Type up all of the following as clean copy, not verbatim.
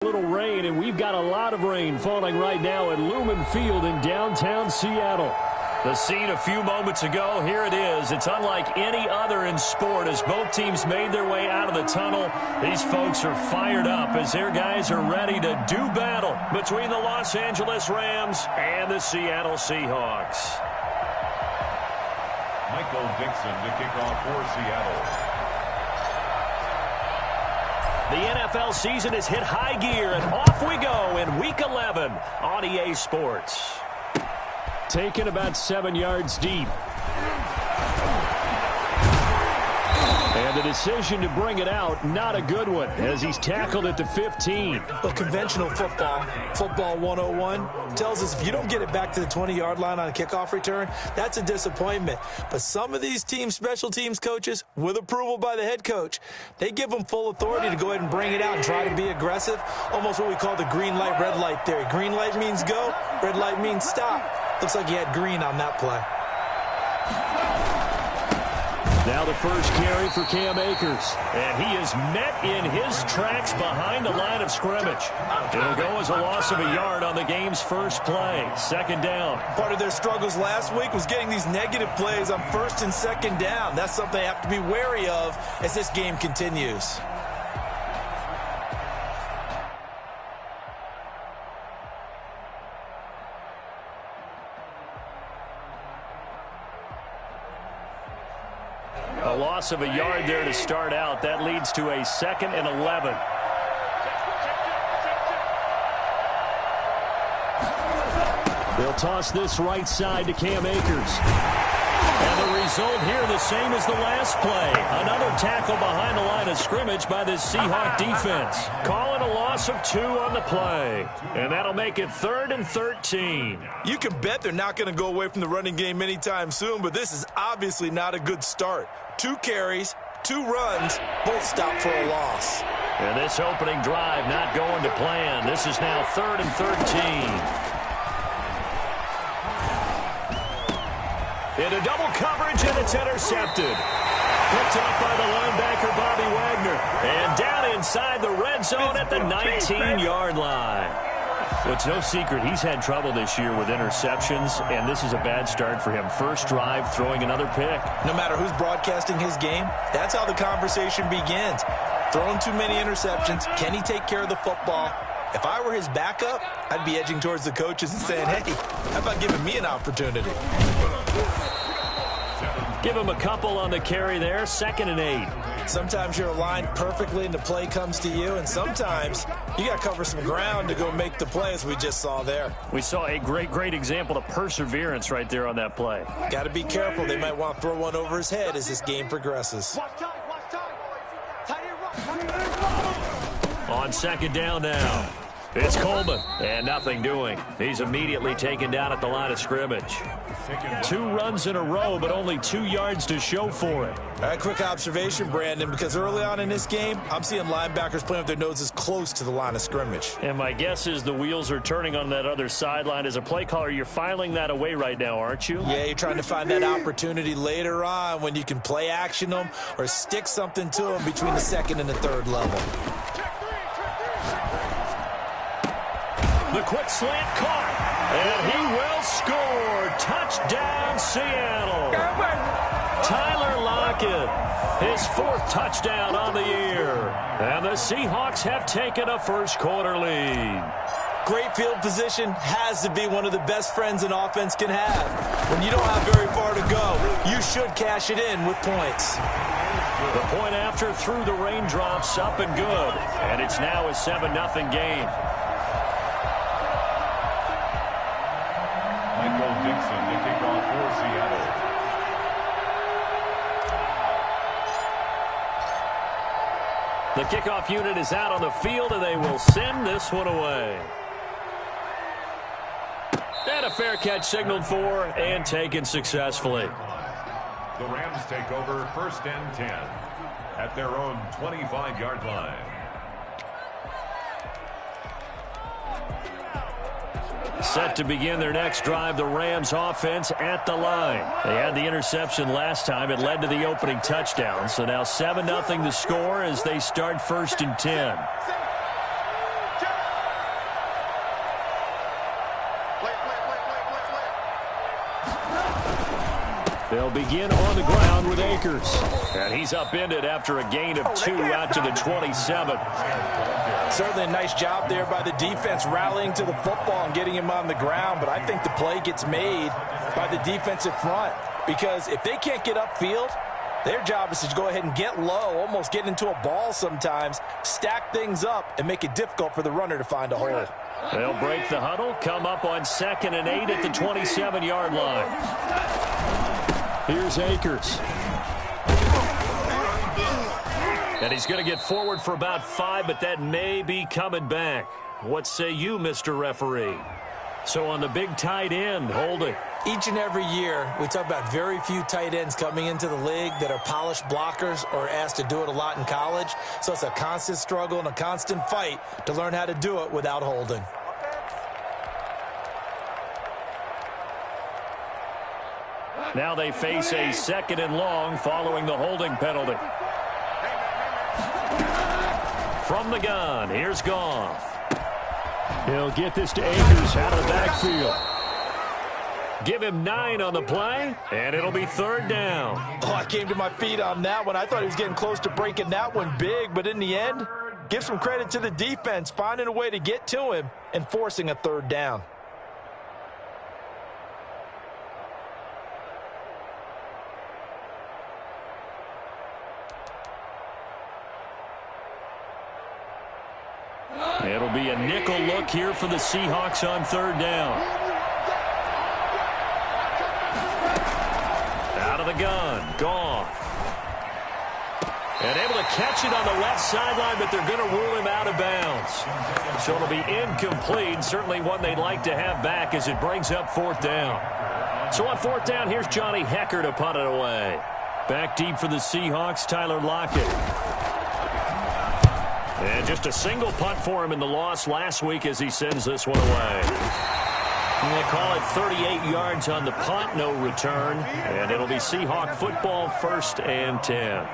Little rain, and we've got a lot of rain falling right now at Lumen Field in downtown Seattle. The scene a few moments ago, here it is. It's unlike any other in sport as both teams made their way out of the tunnel. These folks are fired up as their guys are ready to do battle between the Los Angeles Rams and the Seattle Seahawks. Michael Dixon to kick off for Seattle. The NFL season has hit high gear, and off we go in Week 11 on EA Sports. Taken about 7 yards deep. And the decision to bring it out, not a good one, as he's tackled at the 15. Well, conventional football 101, tells us if you don't get it back to the 20-yard line on a kickoff return, that's a disappointment. But some of these special teams coaches, with approval by the head coach, they give them full authority to go ahead and bring it out and try to be aggressive, almost what we call the green light, red light theory. Green light means go, red light means stop. Looks like he had green on that play. Now the first carry for Cam Akers. And he is met in his tracks behind the line of scrimmage. It'll go as a loss of a yard on the game's first play. Second down. Part of their struggles last week was getting these negative plays on first and second down. That's something they have to be wary of as this game continues. A loss of a yard there to start out. That leads to a 2nd and 11. They'll toss this right side to Cam Akers. And the result here the same as the last play. Another tackle behind the line of scrimmage by this Seahawk defense. Calling a loss of 2 on the play. And that'll make it 3rd and 13. You can bet they're not going to go away from the running game anytime soon, but this is obviously not a good start. 2 carries, 2 runs, both stopped for a loss. And this opening drive not going to plan. This is now 3rd and 13. Into double coverage, and it's intercepted. Picked up by the linebacker, Bobby Wagner. And down inside the red zone at the 19-yard line. Well, it's no secret he's had trouble this year with interceptions, and this is a bad start for him. First drive, throwing another pick. No matter who's broadcasting his game, that's how the conversation begins. Throwing too many interceptions. Can he take care of the football? If I were his backup, I'd be edging towards the coaches and saying, hey, how about giving me an opportunity? Give him a couple on the carry there. 2nd and 8. Sometimes you're aligned perfectly and the play comes to you, and sometimes you got to cover some ground to go make the play, as we just saw there. We saw a great example of perseverance right there on that play. Got to be careful. They might want to throw one over his head as this game progresses. On 2nd down now. It's Coleman, and nothing doing. He's immediately taken down at the line of scrimmage. 2 runs in a row, but only 2 yards to show for it. All right, quick observation, Brandon, because early on in this game, I'm seeing linebackers playing with their noses close to the line of scrimmage. And my guess is the wheels are turning on that other sideline. As a play caller, you're filing that away right now, aren't you? Yeah, you're trying to find that opportunity later on when you can play action them or stick something to them between the 2nd and the 3rd level. The quick slant caught, and he will score. Touchdown, Seattle. Tyler Lockett, his 4th touchdown on the year. And the Seahawks have taken a first-quarter lead. Great field position has to be one of the best friends an offense can have. When you don't have very far to go, you should cash it in with points. The point after through the raindrops, up and good. And it's now a 7-0 game. Michael Dixon to kick off for Seattle. The kickoff unit is out on the field, and they will send this one away. And a fair catch signaled for and taken successfully. The Rams take over 1st and 10 at their own 25-yard line. Set to begin their next drive, the Rams offense at the line. They had the interception last time. It led to the opening touchdown. So now 7-0 to score as they start 1st and 10. They'll begin on the ground with Akers. And he's upended after a gain of 2 out to the 27. Certainly a nice job there by the defense rallying to the football and getting him on the ground. But I think the play gets made by the defensive front. Because if they can't get upfield, their job is to go ahead and get low, almost get into a ball sometimes, stack things up, and make it difficult for the runner to find a hole. They'll break the huddle, come up on 2nd and 8 at the 27-yard line. Here's Akers. And he's going to get forward for about 5, but that may be coming back. What say you, Mr. Referee? So on the big tight end, holding. Each and every year, we talk about very few tight ends coming into the league that are polished blockers or asked to do it a lot in college. So it's a constant struggle and a constant fight to learn how to do it without holding. Now they face a 2nd and long following the holding penalty. From the gun, here's Goff. He'll get this to Akers out of the backfield. Give him 9 on the play, and it'll be 3rd down. Oh, I came to my feet on that one. I thought he was getting close to breaking that one big, but in the end, give some credit to the defense, finding a way to get to him and forcing a 3rd down. It'll be a nickel look here for the Seahawks on 3rd down. Out of the gun, Goff. And able to catch it on the left sideline, but they're going to rule him out of bounds. So it'll be incomplete, certainly one they'd like to have back as it brings up 4th down. So on 4th down, here's Johnny Hecker to punt it away. Back deep for the Seahawks, Tyler Lockett. And just a single punt for him in the loss last week as he sends this one away. And they call it 38 yards on the punt, no return. And it'll be Seahawk football, 1st and 10.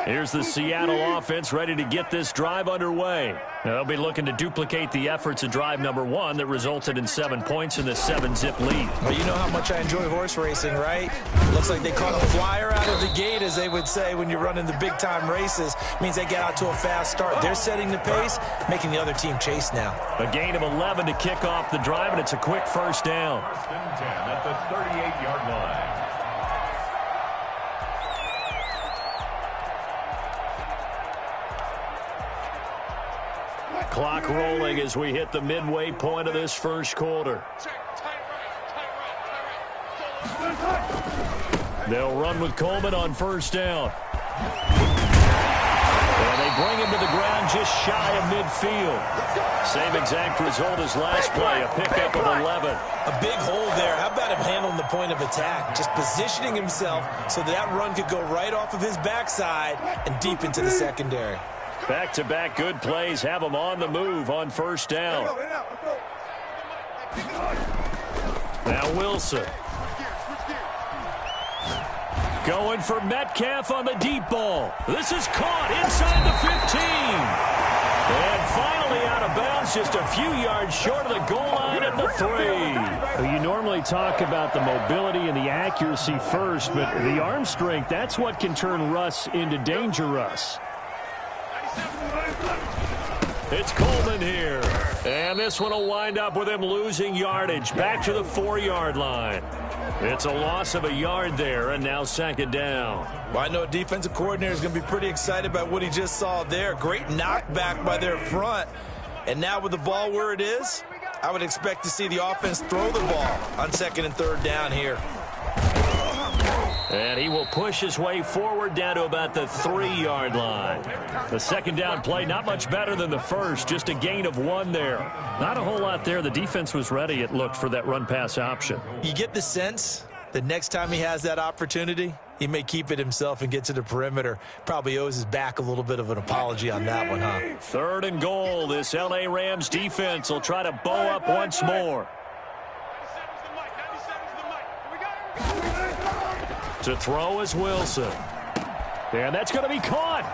Here's the Seattle offense ready to get this drive underway. Now they'll be looking to duplicate the efforts of drive number 1 that resulted in 7 points in the 7-zip lead. Well, you know how much I enjoy horse racing, right? Looks like they caught a flyer out of the gate, as they would say when you're running the big-time races. Means they get out to a fast start. They're setting the pace, making the other team chase now. A gain of 11 to kick off the drive, and it's a quick 1st down. 1st and 10 at the 38-yard line. Clock rolling as we hit the midway point of this 1st quarter. They'll run with Coleman on 1st down. And they bring him to the ground just shy of midfield. Same exact result as last play, a pickup of 11. A big hole there. How about him handling the point of attack? Just positioning himself so that run could go right off of his backside and deep into the secondary. Back-to-back good plays have them on the move on 1st down. Now Wilson. Going for Metcalf on the deep ball. This is caught inside the 15. And finally out of bounds, just a few yards short of the goal line at the 3. Well, you normally talk about the mobility and the accuracy first, but the arm strength, that's what can turn Russ into Danger Russ. It's Coleman here. And this one will wind up with him losing yardage. Back to the 4-yard line. It's a loss of a yard there, and now 2nd down. Well, I know a defensive coordinator is going to be pretty excited about what he just saw there. Great knockback by their front. And now with the ball where it is, I would expect to see the offense throw the ball on 2nd and 3rd down here. And he will push his way forward down to about the 3-yard line. The 2nd down play, not much better than the first, just a gain of 1 there. Not a whole lot there. The defense was ready, it looked, for that run-pass option. You get the sense that next time he has that opportunity, he may keep it himself and get to the perimeter. Probably owes his back a little bit of an apology on that one, huh? 3rd and goal. This L.A. Rams defense will try to bow up once more. To throw is Wilson. And that's going to be caught.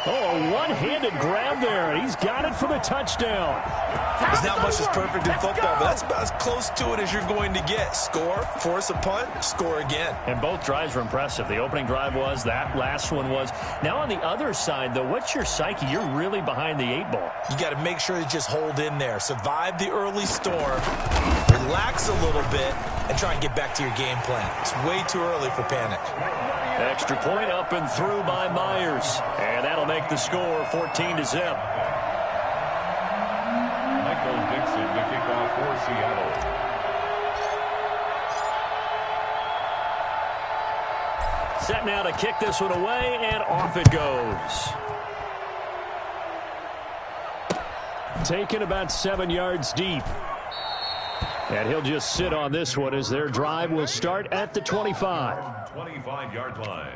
Oh, a one-handed grab there, and he's got it for the touchdown. There's not much that's perfect in football, but that's about as close to it as you're going to get. Score, force a punt, score again. And both drives were impressive. The opening drive was, that last one was. Now on the other side, though, what's your psyche? You're really behind the 8 ball. You got to make sure you just hold in there. Survive the early storm, relax a little bit, and try and get back to your game plan. It's way too early for panic. Extra point up and through by Myers. And that'll make the score 14-0. Michael Dixon to kick off for Seattle. Set now to kick this one away, and off it goes. Taken about 7 yards deep. And he'll just sit on this one as their drive will start at the 25. 25-yard line.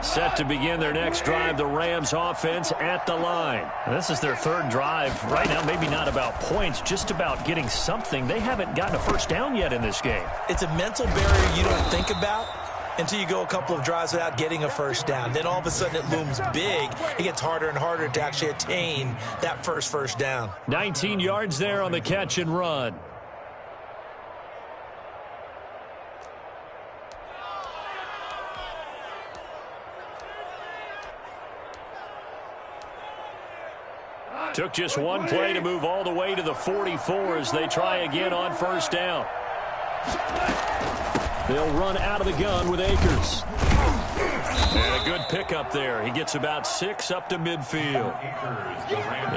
Set to begin their next drive, the Rams offense at the line. This is their third drive. Right now, maybe not about points, just about getting something. They haven't gotten a first down yet in this game. It's a mental barrier you don't think about until you go a couple of drives without getting a first down. Then all of a sudden it looms big. It gets harder and harder to actually attain that first down. 19 yards there on the catch and run. Took just one play to move all the way to the 44 as they try again on first down. They'll run out of the gun with Akers. And a good pickup there. He gets about 6 up to midfield.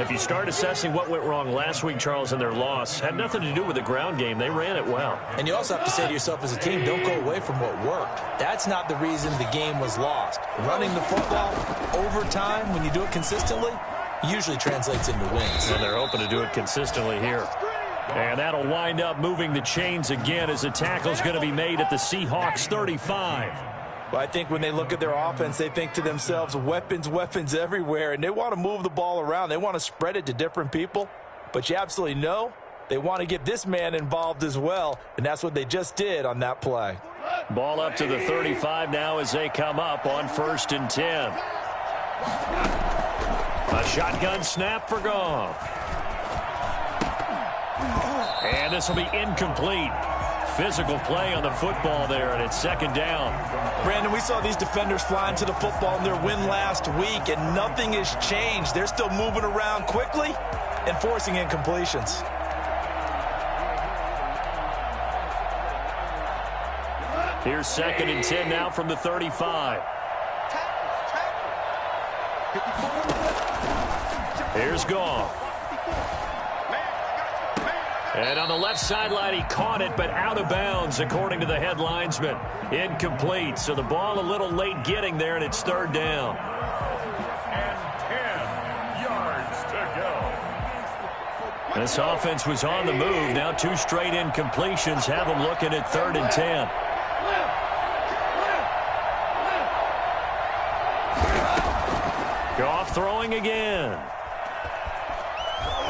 If you start assessing what went wrong last week, Charles, in their loss, had nothing to do with the ground game. They ran it well. And you also have to say to yourself as a team, don't go away from what worked. That's not the reason the game was lost. Running the football over time, when you do it consistently, usually translates into wins. And they're hoping to do it consistently here. And that'll wind up moving the chains again as the tackle's going to be made at the Seahawks 35. Well, I think when they look at their offense, they think to themselves, weapons everywhere, and they want to move the ball around. They want to spread it to different people. But you absolutely know they want to get this man involved as well, and that's what they just did on that play. Ball up to the 35 now as they come up on 1st and 10. A shotgun snap for Goff. And this will be incomplete. Physical play on the football there, and it's 2nd down. Brandon, we saw these defenders flying to the football in their win last week, and nothing has changed. They're still moving around quickly and forcing incompletions. Here's 2nd and 10 now from the 35. Here's Goff. And on the left sideline, he caught it, but out of bounds, according to the head linesman. Incomplete, so the ball a little late getting there, and it's 3rd down. And 10 yards to go. This offense was on the move. Now 2 straight incompletions have them looking at 3rd and 10. Goff throwing again.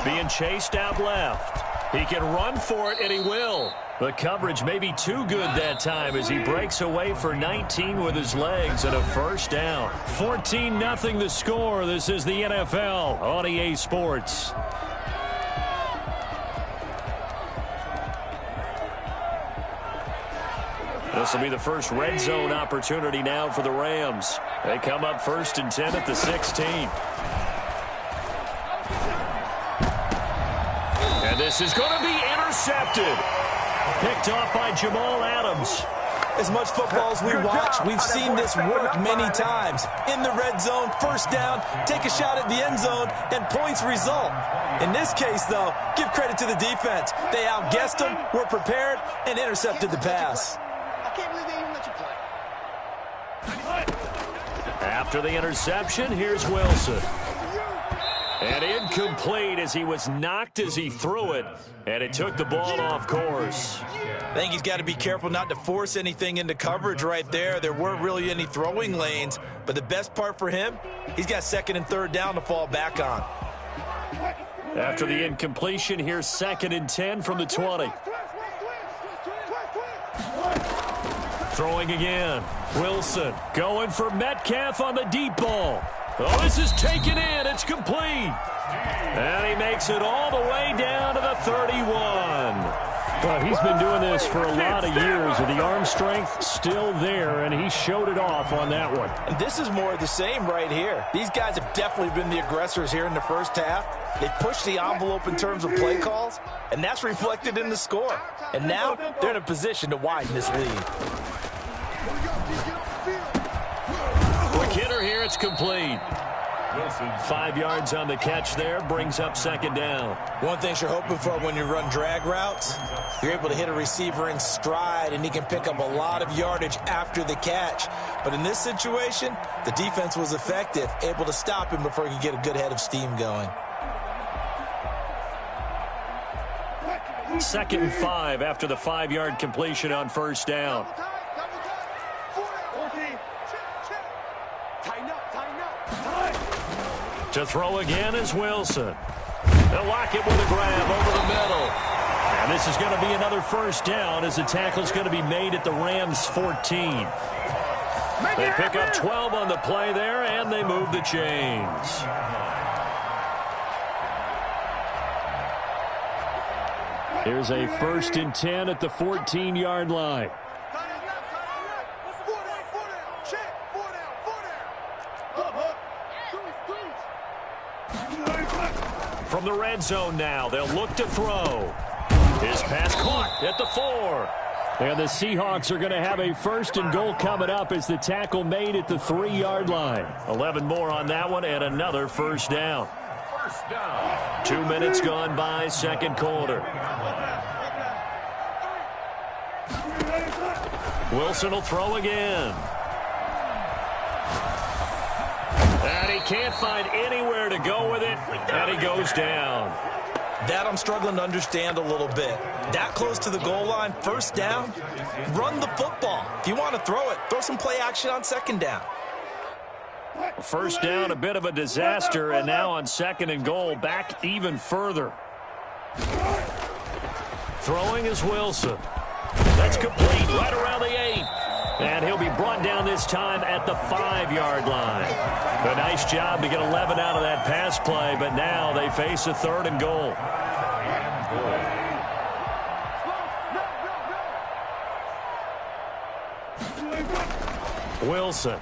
Being chased out left. He can run for it, and he will. The coverage may be too good that time as he breaks away for 19 with his legs and a first down. 14-0 the score. This is the NFL on EA Sports. This will be the first red zone opportunity now for the Rams. They come up 1st and 10 at the 16. And this is going to be intercepted. Picked off by Jamal Adams. As much football as we watch, we've seen this work many times. In the red zone, first down, take a shot at the end zone, and points result. In this case, though, give credit to the defense. They outguessed them, were prepared, and intercepted the pass. I can't believe they even let you play. After the interception, here's Wilson. And incomplete as he was knocked as he threw it, and it took the ball off course. I think he's got to be careful not to force anything into coverage right there. There weren't really any throwing lanes, but the best part for him, he's got second and third down to fall back on. After the incompletion, here's 2nd and 10 from the 20. Throwing again. Wilson going for Metcalf on the deep ball. Oh, this is taken in. It's complete. And he makes it all the way down to the 31. Well, he's been doing this for a lot of years, with the arm strength still there, and he showed it off on that one. And this is more of the same right here. These guys have definitely been the aggressors here in the first half. They pushed the envelope in terms of play calls, and that's reflected in the score. And now they're in a position to widen this lead. Quick hitter here. It's complete. 5 yards on the catch there, brings up 2nd down. One thing you're hoping for when you run drag routes, you're able to hit a receiver in stride, and he can pick up a lot of yardage after the catch. But in this situation, the defense was effective, able to stop him before he could get a good head of steam going. 2nd and 5 after the 5-yard completion on 1st down. To throw again is Wilson. They'll lock it with a grab over the middle. And this is going to be another 1st down as the tackle's going to be made at the Rams' 14. They pick up 12 on the play there, and they move the chains. Here's a 1st and 10 at the 14-yard line. From the red zone now, they'll look to throw. His pass caught at the 4. And the Seahawks are going to have a 1st and goal coming up as the tackle made at the 3-yard line. 11 more on that one and another 1st down. 2 minutes gone by, 2nd quarter. Wilson will throw again. And he can't find anywhere to go with it, and he goes down. That I'm struggling to understand a little bit. That close to the goal line, 1st down, run the football. If you want to throw it, throw some play action on 2nd down. 1st down, a bit of a disaster, and now on 2nd and goal, back even further. Throwing is Wilson. That's complete right around the 8. And he'll be brought down this time at the 5-yard line. A nice job to get 11 out of that pass play, but now they face a 3rd and goal. Wilson.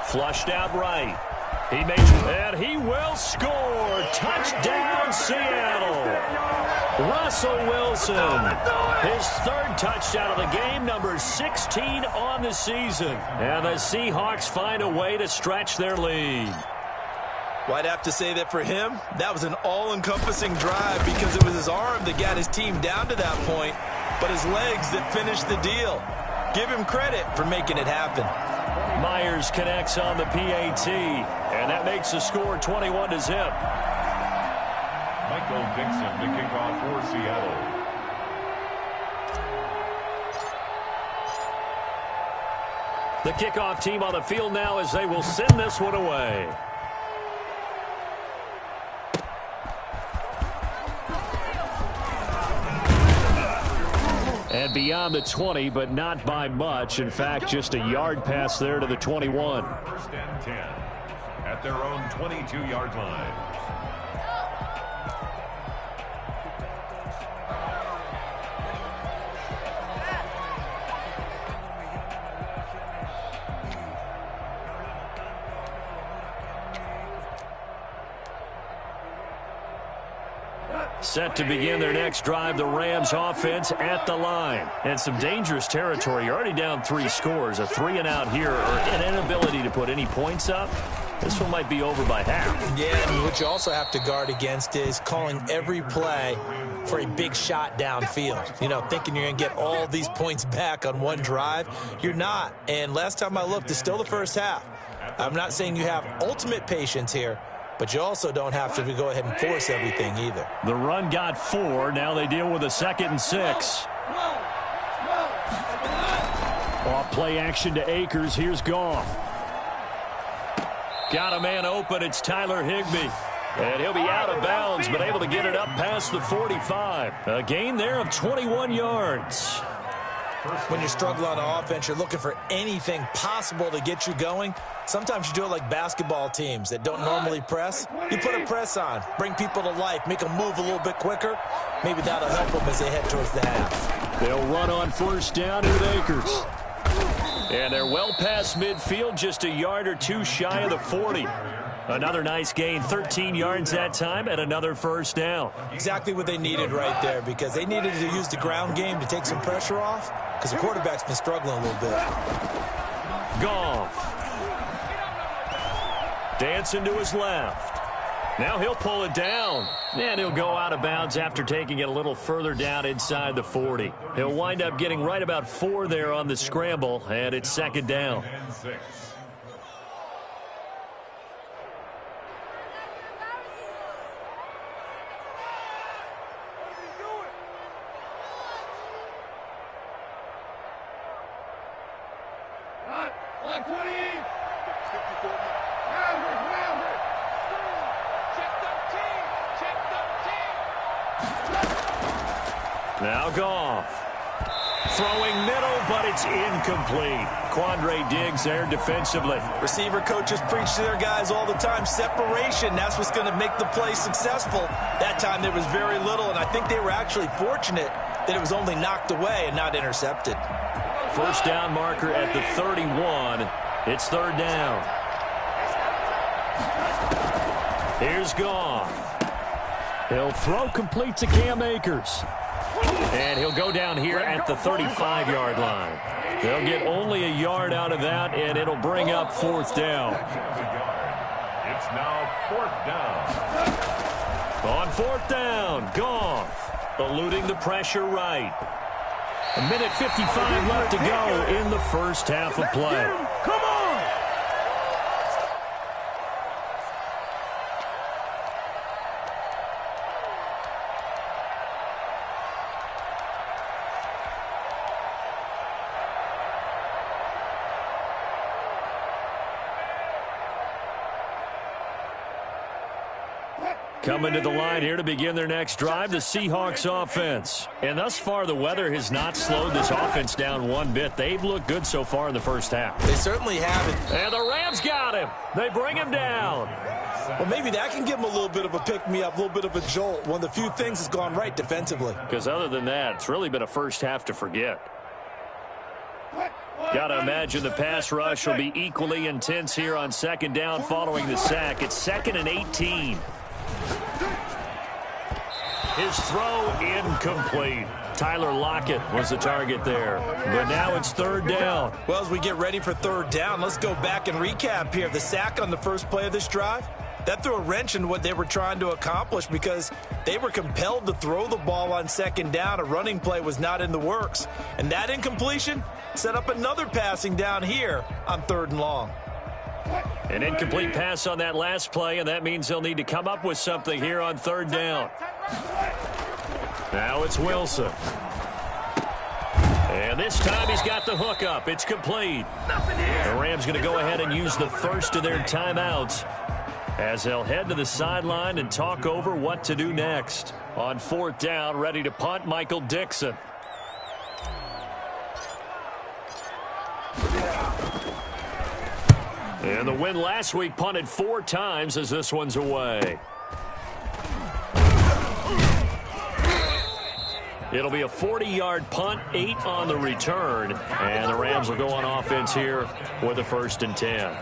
Flushed out right. He makes it, and he will score. Touchdown, Seattle. Russell Wilson, his 3rd touchdown of the game, number 16 on the season. And the Seahawks find a way to stretch their lead. Well, I'd have to say that for him, that was an all-encompassing drive because it was his arm that got his team down to that point, but his legs that finished the deal. Give him credit for making it happen. Myers connects on the PAT, and that makes the score 21-0. Michael Dixon to kick off for Seattle. The kickoff team on the field now as they will send this one away. And beyond the 20, but not by much. In fact, just a yard pass there to the 21. 1st and 10 at their own 22-yard line. Set to begin their next drive, the Rams offense at the line. And some dangerous territory. You're already down 3 scores. A 3-and-out here, or an inability to put any points up. This one might be over by half. Yeah, and what you also have to guard against is calling every play for a big shot downfield. You know, thinking you're going to get all these points back on one drive. You're not. And last time I looked, it's still the first half. I'm not saying you have ultimate patience here, but you also don't have to go ahead and force everything either. The run got 4. Now they deal with a 2nd and 6. Off play action to Akers. Here's Goff. Got a man open. It's Tyler Higbee. And he'll be out of bounds, but able to get it up past the 45. A gain there of 21 yards. When you're struggling on offense, you're looking for anything possible to get you going. Sometimes you do it like basketball teams that don't normally press. You put a press on, bring people to life, make them move a little bit quicker. Maybe that'll help them as they head towards the half. They'll run on 1st down with Akers. And they're well past midfield, just a yard or 2 shy of the 40. Another nice gain, 13 yards that time, and another 1st down. Exactly what they needed right there, because they needed to use the ground game to take some pressure off, because the quarterback's been struggling a little bit. Goff. Dancing to his left. Now he'll pull it down. And he'll go out of bounds after taking it a little further down inside the 40. He'll wind up getting right about 4 there on the scramble, and it's 2nd down. Now Goff. Throwing middle, but it's incomplete. Quandre Diggs there defensively. Receiver coaches preach to their guys all the time. Separation, that's what's going to make the play successful. That time there was very little, and I think they were actually fortunate that it was only knocked away and not intercepted. 1st down marker at the 31. It's 3rd down. Here's Goff. He'll throw complete to Cam Akers. And he'll go down here at the 35-yard line. They'll get only a yard out of that, and it'll bring up 4th down. It's now 4th down. On 4th down, Goff eluding the pressure right. 1:55 left to go in the 1st half of play. Come on! Coming to the line here to begin their next drive, the Seahawks offense. And thus far, the weather has not slowed this offense down one bit. They've looked good so far in the 1st half. They certainly haven't. And the Rams got him. They bring him down. Well, maybe that can give them a little bit of a pick-me-up, a little bit of a jolt. One of the few things that's gone right defensively. Because other than that, it's really been a 1st half to forget. Got to imagine the pass rush will be equally intense here on 2nd down following the sack. It's 2nd and 18. His throw incomplete. Tyler Lockett was the target there. But now it's 3rd down. Well, as we get ready for 3rd down, let's go back and recap here. The sack on the first play of this drive, that threw a wrench in what they were trying to accomplish because they were compelled to throw the ball on 2nd down. A running play was not in the works. And that incompletion set up another passing down here on 3rd and long. An incomplete pass on that last play, and that means they'll need to come up with something here on 3rd down. Now it's Wilson. And this time he's got the hook up. It's complete. The Rams going to go ahead and use the first of their timeouts as they'll head to the sideline and talk over what to do next. On 4th down, ready to punt, Michael Dixon. And the win last week punted 4 times as this one's away. It'll be a 40-yard punt, 8 on the return. And the Rams will go on offense here with a 1st and 10.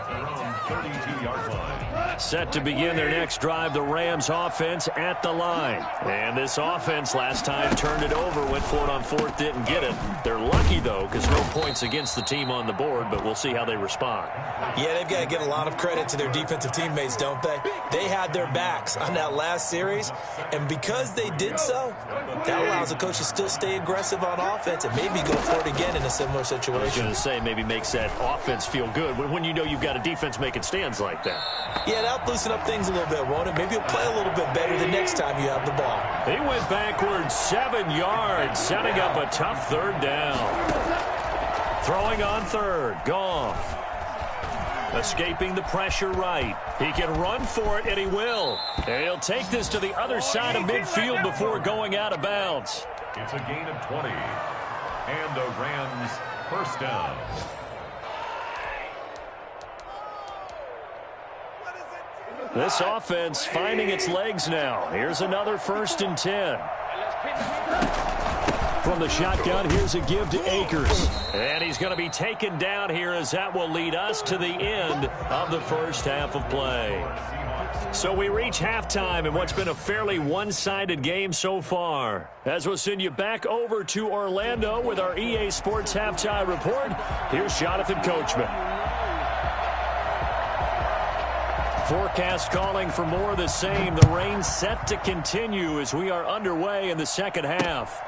32-yard line. Set to begin their next drive, the Rams offense at the line. And this offense last time turned it over, went for it on 4th, didn't get it. They're lucky, though, because no points against the team on the board, but we'll see how they respond. Yeah, they've got to give a lot of credit to their defensive teammates, don't they? They had their backs on that last series, and because they did so, that allows the coach to still stay aggressive on offense and maybe go for it again in a similar situation. I was going to say, maybe makes that offense feel good when you know you've got a defense making stands like that. Yeah, that'll loosen up things a little bit, won't it? Maybe you'll play a little bit better the next time you have the ball. He went backwards 7 yards, setting up a tough third down. Throwing on third, Goff. Escaping the pressure right. He can run for it, and he will. And he'll take this to the other side of midfield before going out of bounds. It's a gain of 20. And a Rams first down. This offense finding its legs now. Here's another 1st and 10. From the shotgun, here's a give to Akers. And he's going to be taken down here as that will lead us to the end of the first half of play. So we reach halftime in what's been a fairly one-sided game so far. As we'll send you back over to Orlando with our EA Sports Halftime Report, here's Jonathan Coachman. Forecast calling for more of the same. The rain set to continue as we are underway in the second half.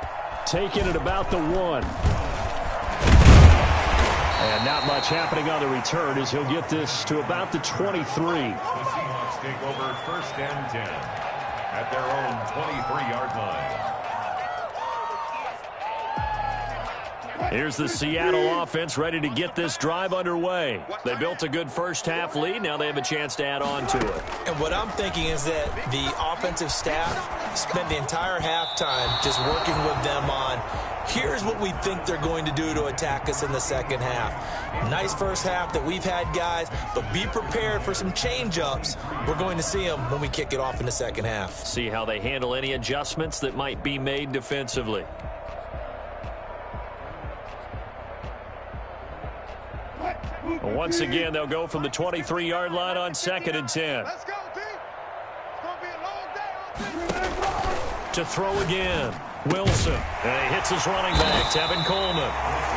Taking it about the 1. And not much happening on the return as he'll get this to about the 23. The Seahawks take over 1st and 10 at their own 23-yard line. Here's the Seattle offense ready to get this drive underway. They built a good first half lead. Now they have a chance to add on to it. And what I'm thinking is that the offensive staff spent the entire halftime just working with them on, here's what we think they're going to do to attack us in the second half. Nice first half that we've had, guys, but be prepared for some change-ups. We're going to see them when we kick it off in the second half. See how they handle any adjustments that might be made defensively. Once again, they'll go from the 23-yard line on 2nd and 10. Let's go, team. It's going to be a long day. To throw again, Wilson. And he hits his running back, Tevin Coleman.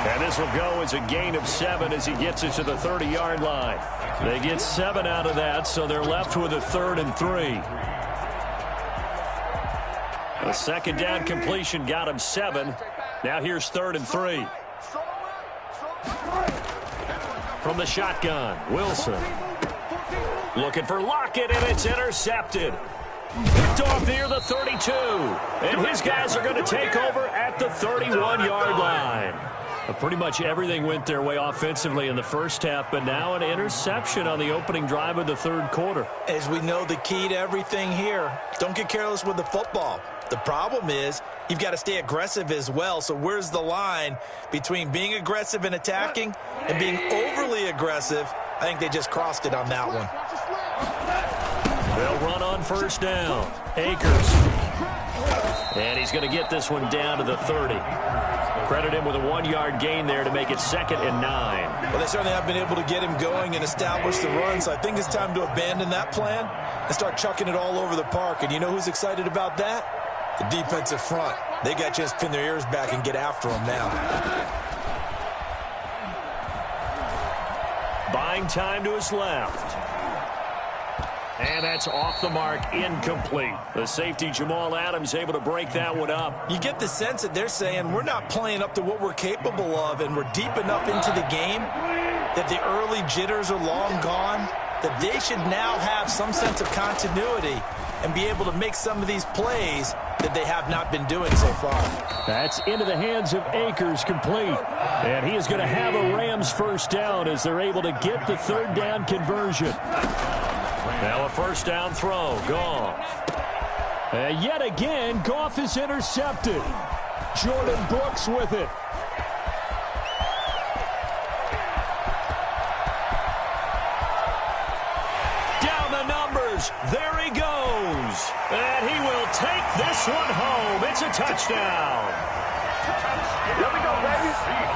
And this will go as a gain of 7 as he gets it to the 30-yard line. They get 7 out of that, so they're left with a 3rd and 3. A second down completion got him 7. Now here's 3rd and 3. From the shotgun, Wilson. Looking for Lockett, and it's intercepted. Picked off near the 32. And his guys are going to take over at the 31-yard line. Pretty much everything went their way offensively in the first half, but now an interception on the opening drive of the third quarter. As we know, the key to everything here, don't get careless with the football. The problem is you've got to stay aggressive as well. So where's the line between being aggressive and attacking and being overly aggressive? I think they just crossed it on that one. They'll run on first down. Akers. And he's going to get this one down to the 30. Credit him with a 1-yard gain there to make it 2nd and 9. Well, they certainly have been able to get him going and establish the run, so I think it's time to abandon that plan and start chucking it all over the park. And you know who's excited about that? The defensive front. They got a chance to pin their ears back and get after him now. Buying time to his left. And that's off the mark, incomplete. The safety, Jamal Adams, able to break that one up. You get the sense that they're saying we're not playing up to what we're capable of, and we're deep enough into the game that the early jitters are long gone, that they should now have some sense of continuity and be able to make some of these plays that they have not been doing so far. That's into the hands of Akers, complete. And he is going to have a Rams first down as they're able to get the 3rd down conversion. Now a first down throw, Goff. And yet again, Goff is intercepted. Jordan Brooks with it. Down the numbers. There he goes. And he will take this one home. It's a touchdown. Here we go, baby.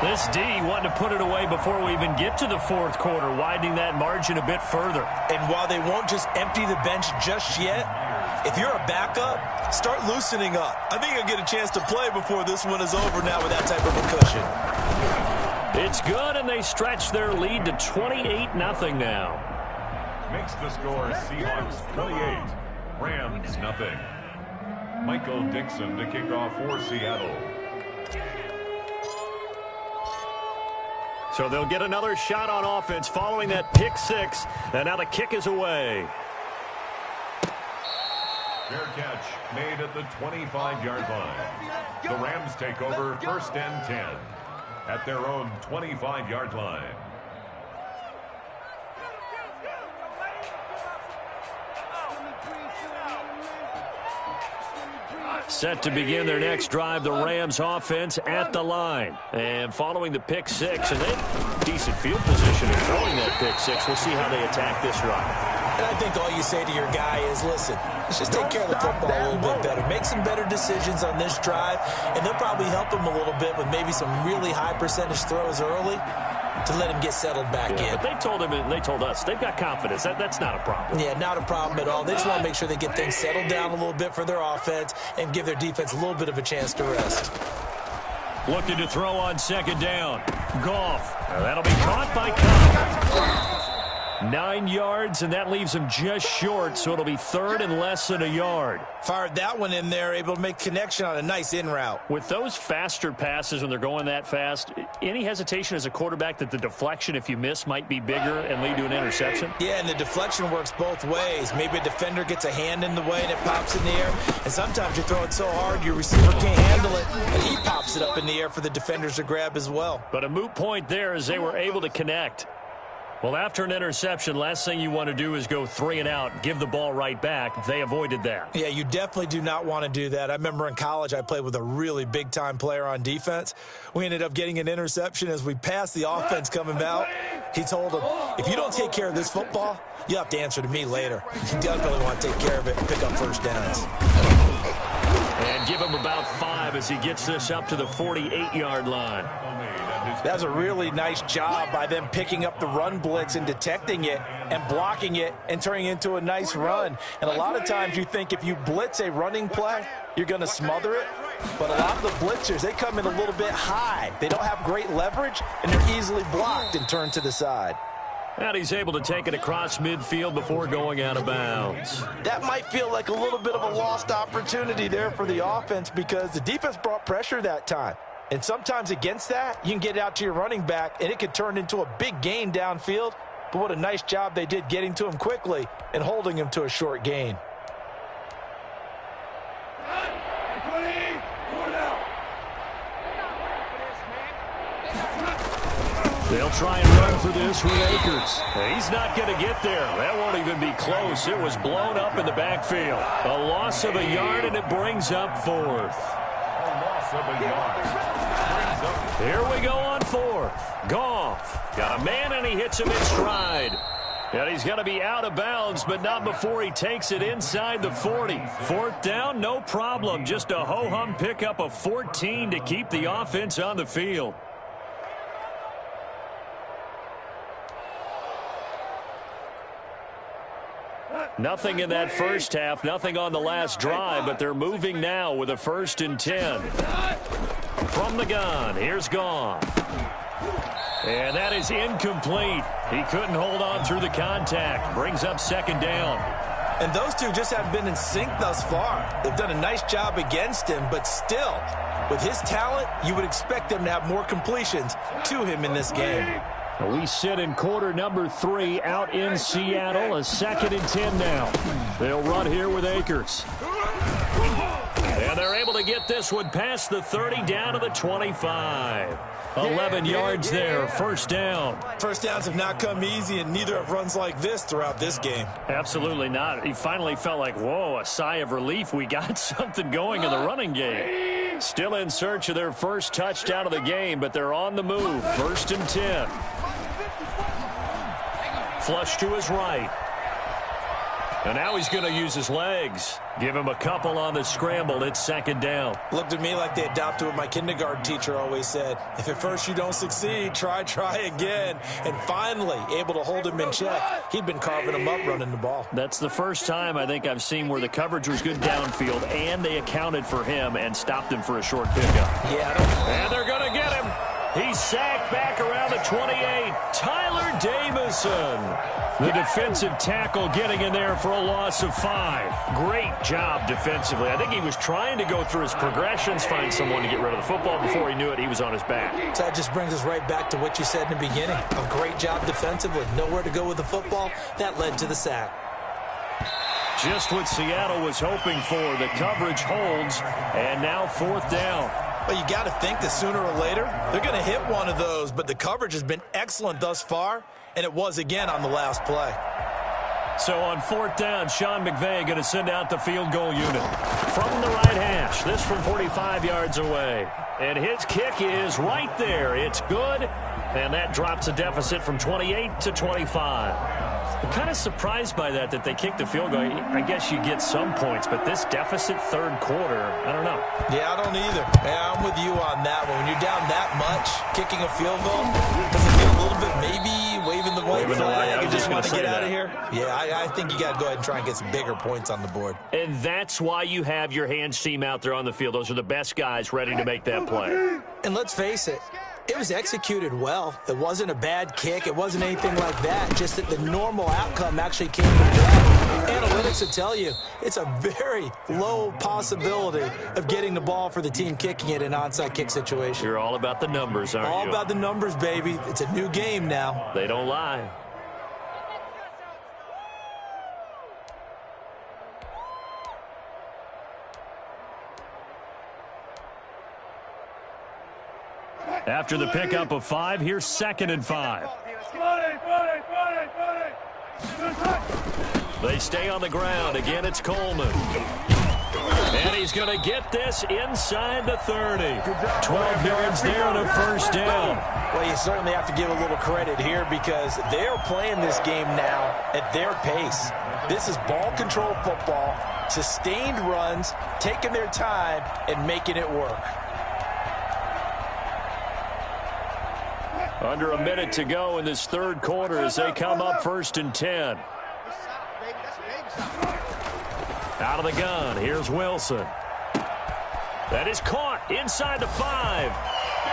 This D wanting to put it away before we even get to the fourth quarter, widening that margin a bit further. And while they won't just empty the bench just yet, if you're a backup, start loosening up. I think you'll get a chance to play before this one is over now with that type of a cushion. It's good, and they stretch their lead to 28-0 now. Makes the score Seahawks 28, Rams nothing. Michael Dixon to kick off for Seattle. So they'll get another shot on offense following that pick six. And now the kick is away. Fair catch made at the 25-yard line. The Rams take over 1st and 10 at their own 25-yard line. Set to begin their next drive, the Rams offense at the line. And following the pick six, and they have decent field position in throwing that pick six. We'll see how they attack this drive. And I think all you say to your guy is, listen, let's just take care of the football a little bit better. Make some better decisions on this drive, and they'll probably help him a little bit with maybe some really high percentage throws early to let him get settled back in. But they told him, and they told us, they've got confidence. That's not a problem. Yeah, not a problem at all. They just want to make sure they get things settled down a little bit for their offense and give their defense a little bit of a chance to rest. Looking to throw on 2nd down. Goff. That'll be caught by Cobb. 9 yards, and that leaves him just short, so it'll be 3rd and less than a yard. Fired that one in there, able to make connection on a nice in route. With those faster passes when they're going that fast, any hesitation as a quarterback that the deflection, if you miss, might be bigger and lead to an interception? Yeah, and the deflection works both ways. Maybe a defender gets a hand in the way and it pops in the air, and sometimes you throw it so hard your receiver can't handle it, and he pops it up in the air for the defenders to grab as well. But a moot point there as they were able to connect. Well, after an interception, last thing you want to do is go 3 and out, give the ball right back. They avoided that. Yeah, you definitely do not want to do that. I remember in college I played with a really big-time player on defense. We ended up getting an interception as we passed the offense coming out. He told him, if you don't take care of this football, you'll have to answer to me later. You definitely want to take care of it and pick up first downs. And give him about 5 as he gets this up to the 48-yard line. That was a really nice job by them picking up the run blitz and detecting it and blocking it and turning it into a nice run. And a lot of times you think if you blitz a running play, you're going to smother it. But a lot of the blitzers, they come in a little bit high. They don't have great leverage, and they're easily blocked and turned to the side. And he's able to take it across midfield before going out of bounds. That might feel like a little bit of a lost opportunity there for the offense because the defense brought pressure that time. And sometimes against that, you can get it out to your running back, and it could turn into a big gain downfield. But what a nice job they did getting to him quickly and holding him to a short gain. They'll try and run for this with Akers. He's not going to get there. That won't even be close. It was blown up in the backfield. A loss of a yard, and it brings up 4th. Here we go on 4th. Goff got a man, and he hits him in stride. And he's going to be out of bounds, but not before he takes it inside the 40. 4th down, no problem. Just a ho-hum pickup of 14 to keep the offense on the field. Nothing in that first half, nothing on the last drive, but they're moving now with a 1st and 10. From the gun, here's Goff. And that is incomplete. He couldn't hold on through the contact. Brings up 2nd down. And those two just haven't been in sync thus far. They've done a nice job against him, but still, with his talent, you would expect them to have more completions to him in this game. We sit in quarter number 3 out in Seattle. A 2nd and 10 now. They'll run here with Akers. And they're able to get this one past the 30 down to the 25. 11 yards there, 1st down. First downs have not come easy, and neither have runs like this throughout this game. Absolutely not. He finally felt like, whoa, a sigh of relief. We got something going in the running game. Still in search of their first touchdown of the game, but they're on the move. 1st and 10. Flush to his right. And now he's going to use his legs. Give him a couple on the scramble. It's 2nd down. Looked to me like they adopted what my kindergarten teacher always said. If at first you don't succeed, try again. And finally, able to hold him in check. He'd been carving him up running the ball. That's the first time I think I've seen where the coverage was good downfield, and they accounted for him and stopped him for a short pickup. Yeah. And they're going to get him. He's sacked back around the 28. Tyler Davison, the defensive tackle, getting in there for a loss of 5. Great job defensively. I think he was trying to go through his progressions, find someone to get rid of the football. Before he knew it, he was on his back. So that just brings us right back to what you said in the beginning. A great job defensively. Nowhere to go with the football. That led to the sack. Just what Seattle was hoping for. The coverage holds, and now 4th down. Well, you got to think that sooner or later they're going to hit one of those, but the coverage has been excellent thus far, and it was again on the last play. So on 4th down, Sean McVay going to send out the field goal unit from the right hash. This from 45 yards away. And his kick is right there. It's good, and that drops a deficit from 28 to 25. I'm kind of surprised by that they kicked the field goal. I guess you get some points, but this deficit 3rd quarter, I don't know. Yeah, I don't either. Yeah, I'm with you on that one. When you're down that much, kicking a field goal, does it feel a little bit maybe waving the white flag and just want to get out of here? Yeah, I think you got to go ahead and try and get some bigger points on the board. And that's why you have your hands team out there on the field. Those are the best guys ready to make that play. And let's face it, it was executed well. It wasn't a bad kick. It wasn't anything like that. Just that the normal outcome actually came to play. Analytics will tell you it's a very low possibility of getting the ball for the team kicking it in an onside kick situation. You're all about the numbers, aren't you? All about the numbers, baby. It's a new game now. They don't lie. After the pickup of 5, here's 2nd and 5. They stay on the ground. Again, it's Coleman. And he's going to get this inside the 30. 12 yards there and a 1st down. Well, you certainly have to give a little credit here because they're playing this game now at their pace. This is ball control football, sustained runs, taking their time, and making it work. Under a minute to go in this 3rd quarter as they come up 1st and 10. Out of the gun, here's Wilson. That is caught inside the 5.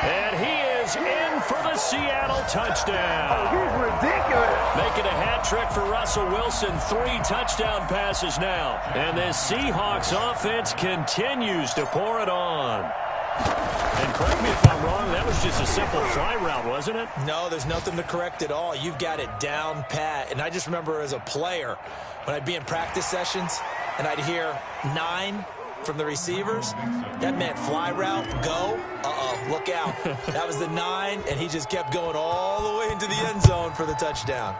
And he is in for the Seattle touchdown. He's ridiculous. Making a hat trick for Russell Wilson. 3 touchdown passes now. And this Seahawks offense continues to pour it on. And correct me if I'm wrong, that was just a simple fly route, wasn't it? No, there's nothing to correct at all. You've got it down pat. And I just remember as a player, when I'd be in practice sessions and I'd hear 9 from the receivers, that meant fly route, go, look out. That was the 9, and he just kept going all the way into the end zone for the touchdown.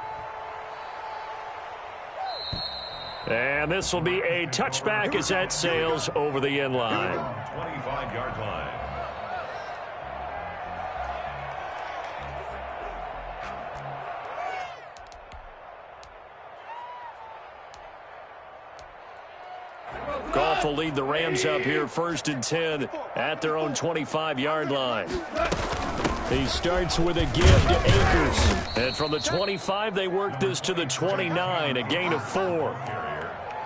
And this will be a touchback as that sails over the end line. 25-yard line. Goff will lead the Rams up here 1st and 10 at their own 25-yard line. He starts with a give to Akers. And from the 25, they work this to the 29, a gain of 4.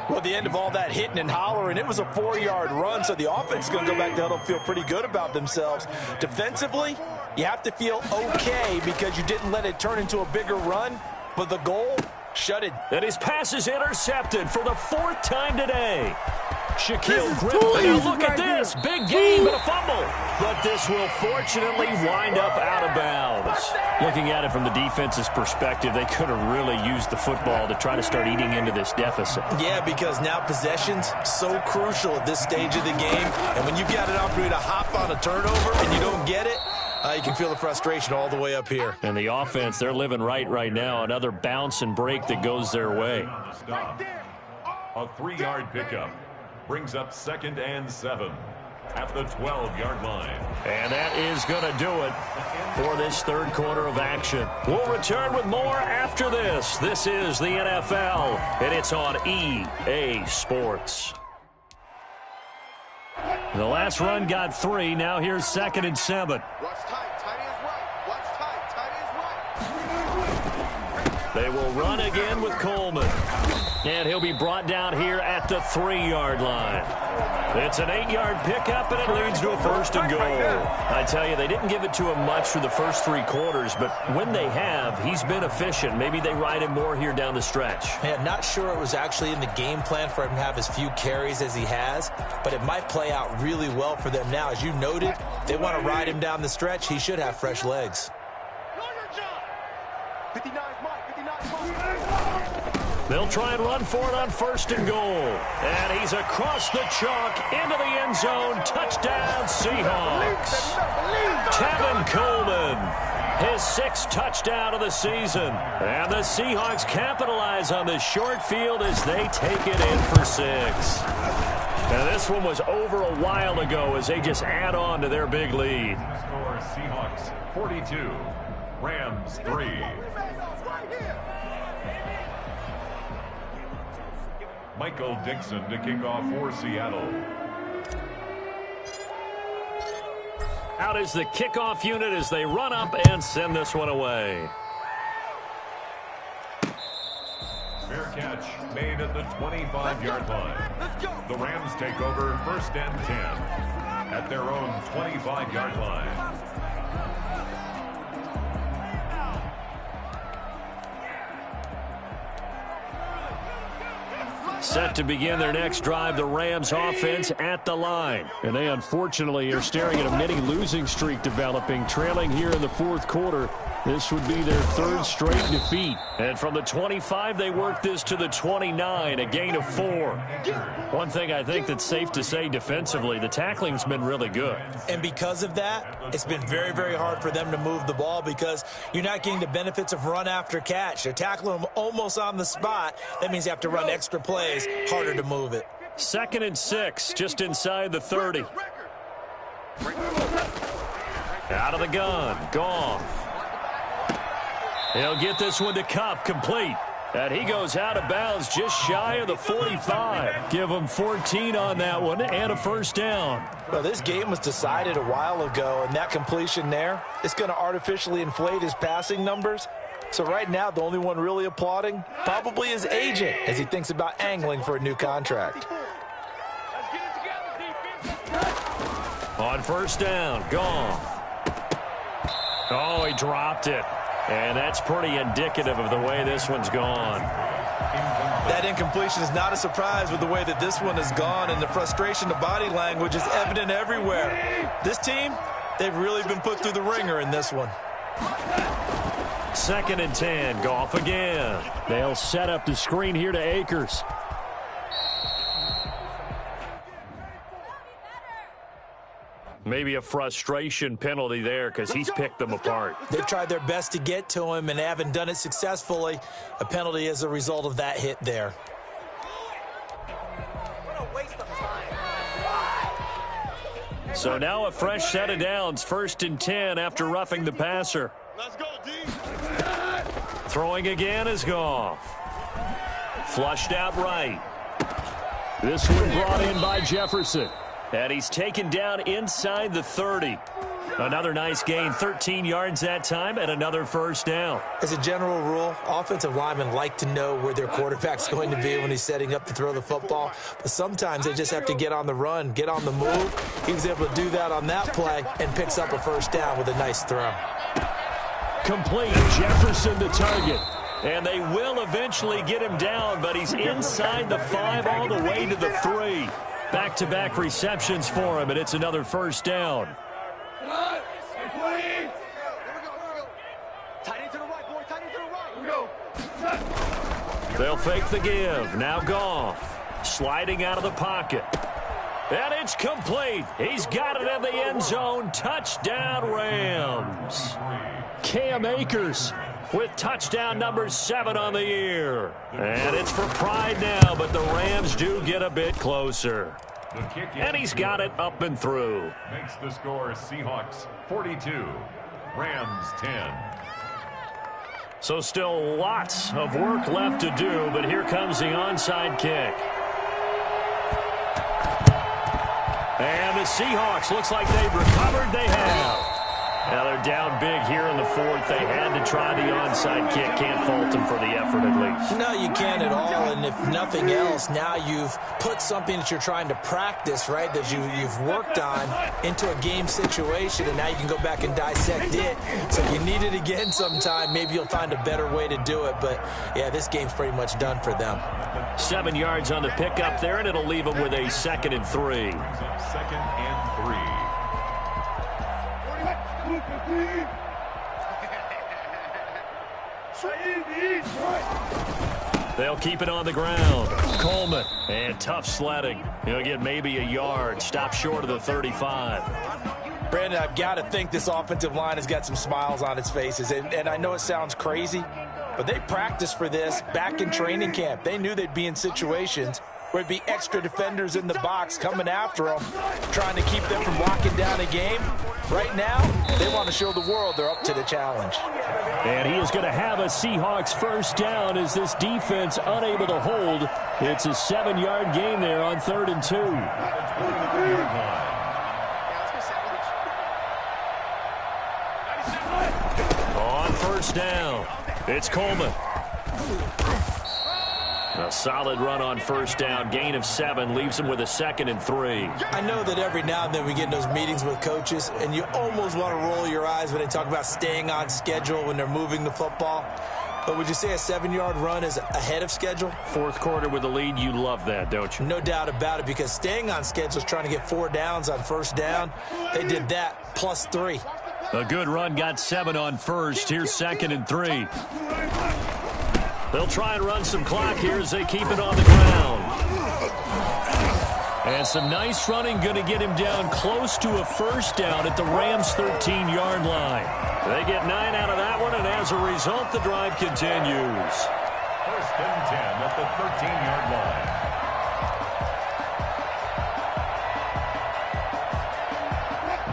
Well, at the end of all that hitting and hollering, it was a 4-yard run, so the offense is going to go back to huddle, feel pretty good about themselves. Defensively, you have to feel okay because you didn't let it turn into a bigger run, but the goal, shut it. And his pass is intercepted for the 4th time today. Shaquille Griffin. Now look at this. Big gain, but a fumble. But this will fortunately wind up out of bounds. Looking at it from the defense's perspective, they could have really used the football to try to start eating into this deficit. Yeah, because now possession's so crucial at this stage of the game. And when you've got an opportunity to hop on a turnover and you don't get it, you can feel the frustration all the way up here. And the offense, they're living right now. Another bounce and break that goes their way. A 3-yard pickup brings up 2nd and 7 at the 12-yard line. And that is going to do it for this 3rd quarter of action. We'll return with more after this. This is the NFL, and it's on EA Sports. The last run got 3. Now here's 2nd and 7. Watch tight. Tight is right. Watch tight. Tight is right. They will run again with Coleman. And he'll be brought down here at the 3-yard line. It's an 8-yard pickup, and it leads to a 1st and goal. I tell you, they didn't give it to him much for the first 3 quarters, but when they have, he's been efficient. Maybe they ride him more here down the stretch. Yeah, not sure it was actually in the game plan for him to have as few carries as he has, but it might play out really well for them now. As you noted, they want to ride him down the stretch. He should have fresh legs. 59 Mike. They'll try and run for it on 1st and goal. And he's across the chalk into the end zone. Touchdown, Seahawks. Kevin Coleman, his 6th touchdown of the season. And the Seahawks capitalize on this short field as they take it in for 6. And this one was over a while ago as they just add on to their big lead. Score Seahawks 42, Rams 3. Michael Dixon to kick off for Seattle. Out is the kickoff unit as they run up and send this one away. Fair catch made at the 25-yard line. The Rams take over 1st and 10 at their own 25-yard line. Set to begin their next drive, the Rams offense at the line. And they unfortunately are staring at a mini losing streak developing, trailing here in the 4th quarter. This would be their 3rd straight defeat. And from the 25, they work this to the 29, a gain of 4. One thing I think that's safe to say defensively, the tackling's been really good. And because of that, it's been very, very hard for them to move the ball because you're not getting the benefits of run after catch. They're tackling them almost on the spot. That means you have to run extra plays, harder to move it. 2nd and 6, just inside the 30. Out of the gun, Goff. He'll get this one to Kupp, complete. And he goes out of bounds just shy of the 45. Give him 14 on that one and a 1st down. Well, this game was decided a while ago, and that completion there is going to artificially inflate his passing numbers. So right now, the only one really applauding probably his agent as he thinks about angling for a new contract. On 1st down, Goff. Oh, he dropped it. And that's pretty indicative of the way this one's gone. That incompletion is not a surprise with the way that this one has gone, and the frustration, the body language is evident everywhere. This team, they've really been put through the ringer in this one. 2nd and 10, Goff again. They'll set up the screen here to Akers. Maybe a frustration penalty there because he's picked them apart. They've tried their best to get to him and haven't done it successfully. A penalty as a result of that hit there. So now a fresh set of downs, 1st and 10 after roughing the passer. Let's go, D. Throwing again is Goff. Flushed out right. This one brought in by Jefferson. And he's taken down inside the 30. Another nice gain, 13 yards that time, and another 1st down. As a general rule, offensive linemen like to know where their quarterback's going to be when he's setting up to throw the football. But sometimes they just have to get on the run, get on the move. He was able to do that on that play and picks up a 1st down with a nice throw. Complete. Jefferson the target. And they will eventually get him down, but he's inside the 5 all the way to the 3. Back-to-back receptions for him, and it's another 1st down. They'll fake the give. Now Goff. Sliding out of the pocket. And it's complete. He's got it in the end zone. Touchdown, Rams. Cam Akers with touchdown number 7 on the year. And it's for pride now, but the Rams do get a bit closer. And he's got it up and through. Makes the score Seahawks 42, Rams 10. So still lots of work left to do, but here comes the onside kick. And the Seahawks, looks like they've recovered. They have. Now they're down big here in the 4th. They had to try the onside kick. Can't fault them for the No, you can't at all, and if nothing else, now you've put something that you're trying to practice, right, that you've worked on into a game situation, and now you can go back and dissect it. So if you need it again sometime, maybe you'll find a better way to do it. But, yeah, this game's pretty much done for them. 7 yards on the pickup there, and it'll leave them with a 2nd and 3. 2nd and 3. They'll keep it on the ground. Coleman, and tough sledding. He'll get maybe a yard. Stop short of the 35. Brandon, I've got to think this offensive line has got some smiles on its faces. And I know it sounds crazy, but they practiced for this back in training camp. They knew they'd be in situations where it'd be extra defenders in the box coming after them, trying to keep them from locking down a game. Right now, they want to show the world they're up to the challenge. And he is going to have a Seahawks first down as this defense unable to hold. It's a 7-yard gain there on 3rd and 2. On first down, it's Coleman. A solid run on first down, gain of 7, leaves him with a 2nd and 3. I know that every now and then we get in those meetings with coaches, and you almost want to roll your eyes when they talk about staying on schedule when they're moving the football. But would you say a 7-yard run is ahead of schedule? 4th quarter with the lead, you love that, don't you? No doubt about it, because staying on schedule is trying to get 4 downs on first down. They did that, plus 3. A good run, got 7 on first. Here's 2nd and 3. They'll try and run some clock here as they keep it on the ground. And some nice running, going to get him down close to a first down at the Rams' 13-yard line. They get 9 out of that one, and as a result, the drive continues. 1st and 10 at the 13-yard line.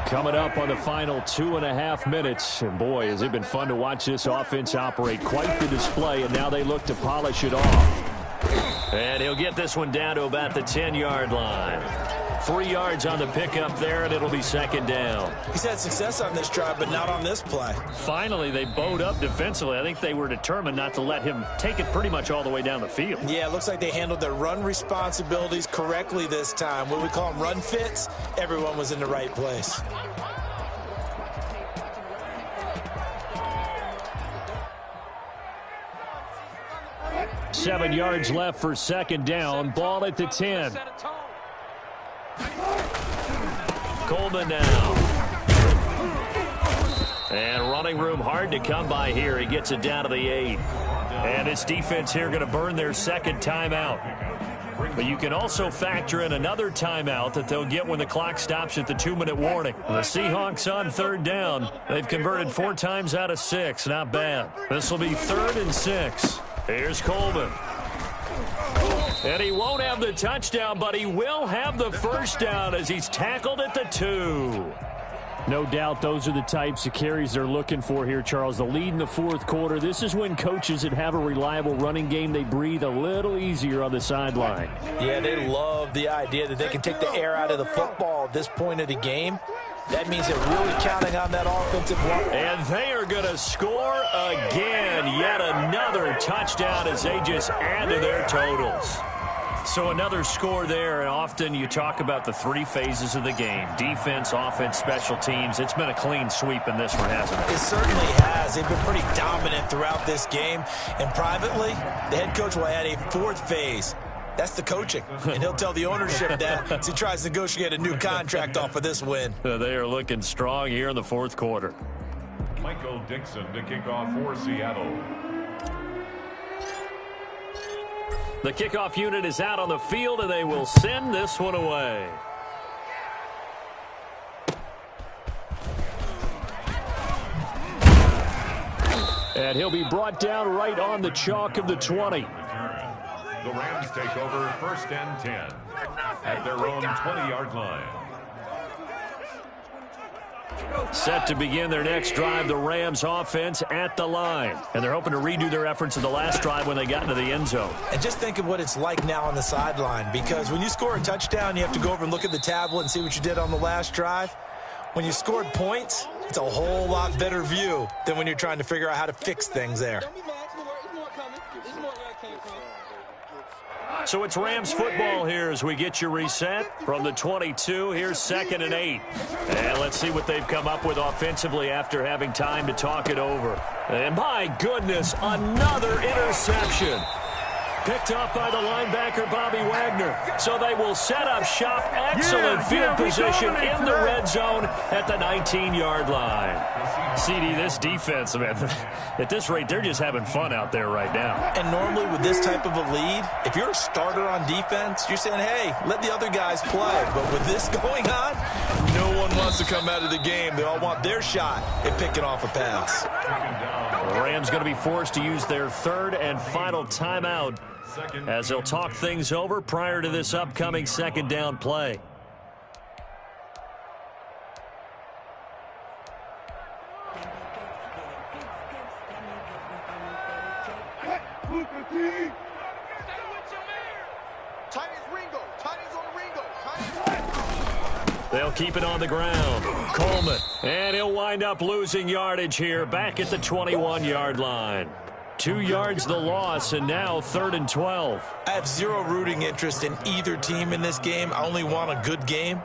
Coming up on the final 2.5 minutes. And boy, has it been fun to watch this offense operate. Quite the display, and now they look to polish it off. And he'll get this one down to about the 10-yard line. 3 yards on the pickup there, and it'll be 2nd down. He's had success on this drive, but not on this play. Finally, they bowed up defensively. I think they were determined not to let him take it pretty much all the way down the field. Yeah, it looks like they handled their run responsibilities correctly this time. What we call them run fits, everyone was in the right place. Seven yards left for 2nd down. Ball at the 10. Coleman now. And running room hard to come by here. He gets it down to the 8. And this defense here going to burn their 2nd timeout. But you can also factor in another timeout that they'll get when the clock stops at the 2-minute warning. The Seahawks on 3rd down. They've converted 4 times out of 6. Not bad. This will be 3rd and 6. Here's Coleman. And he won't have the touchdown, but he will have the first down as he's tackled at the 2. No doubt those are the types of carries they're looking for here, Charles. The lead in the 4th quarter. This is when coaches that have a reliable running game, they breathe a little easier on the sideline. Yeah, they love the idea that they can take the air out of the football at this point of the game. That means they're really counting on that offensive line. And they are going to score again. Yet another touchdown as they just add to their totals. So another score there, and often you talk about the 3 phases of the game. Defense, offense, special teams. It's been a clean sweep in this one, hasn't it? It certainly has. They've been pretty dominant throughout this game. And privately, the head coach will add a 4th phase. That's the coaching. And he'll tell the ownership that as he tries to negotiate a new contract off of this win. They are looking strong here in the 4th quarter. Michael Dixon to kick off for Seattle. The kickoff unit is out on the field, and they will send this one away. And he'll be brought down right on the chalk of the 20. The Rams take over 1st and 10 at their own 20-yard line. Set to begin their next drive, the Rams offense at the line. And they're hoping to redo their efforts of the last drive when they got into the end zone. And just think of what it's like now on the sideline, because when you score a touchdown, you have to go over and look at the tablet and see what you did on the last drive. When you scored points, it's a whole lot better view than when you're trying to figure out how to fix things there. So it's Rams football here as we get you reset from the 22. Here's 2nd and 8. And let's see what they've come up with offensively after having time to talk it over. And my goodness, another interception. Picked off by the linebacker, Bobby Wagner. So they will set up shop. Excellent field position in the red zone at the 19-yard line. CD, this defense, man, at this rate, they're just having fun out there right now. And normally with this type of a lead, if you're a starter on defense, you're saying, hey, let the other guys play. But with this going on, no one wants to come out of the game. They all want their shot at picking off a pass. The Rams going to be forced to use their 3rd and final timeout as they'll talk things over prior to this upcoming 2nd down play. They'll keep it on the ground. Coleman. And he'll wind up losing yardage here back at the 21-yard line. 2 yards the loss, and now 3rd and 12. I have zero rooting interest in either team in this game. I only want a good game.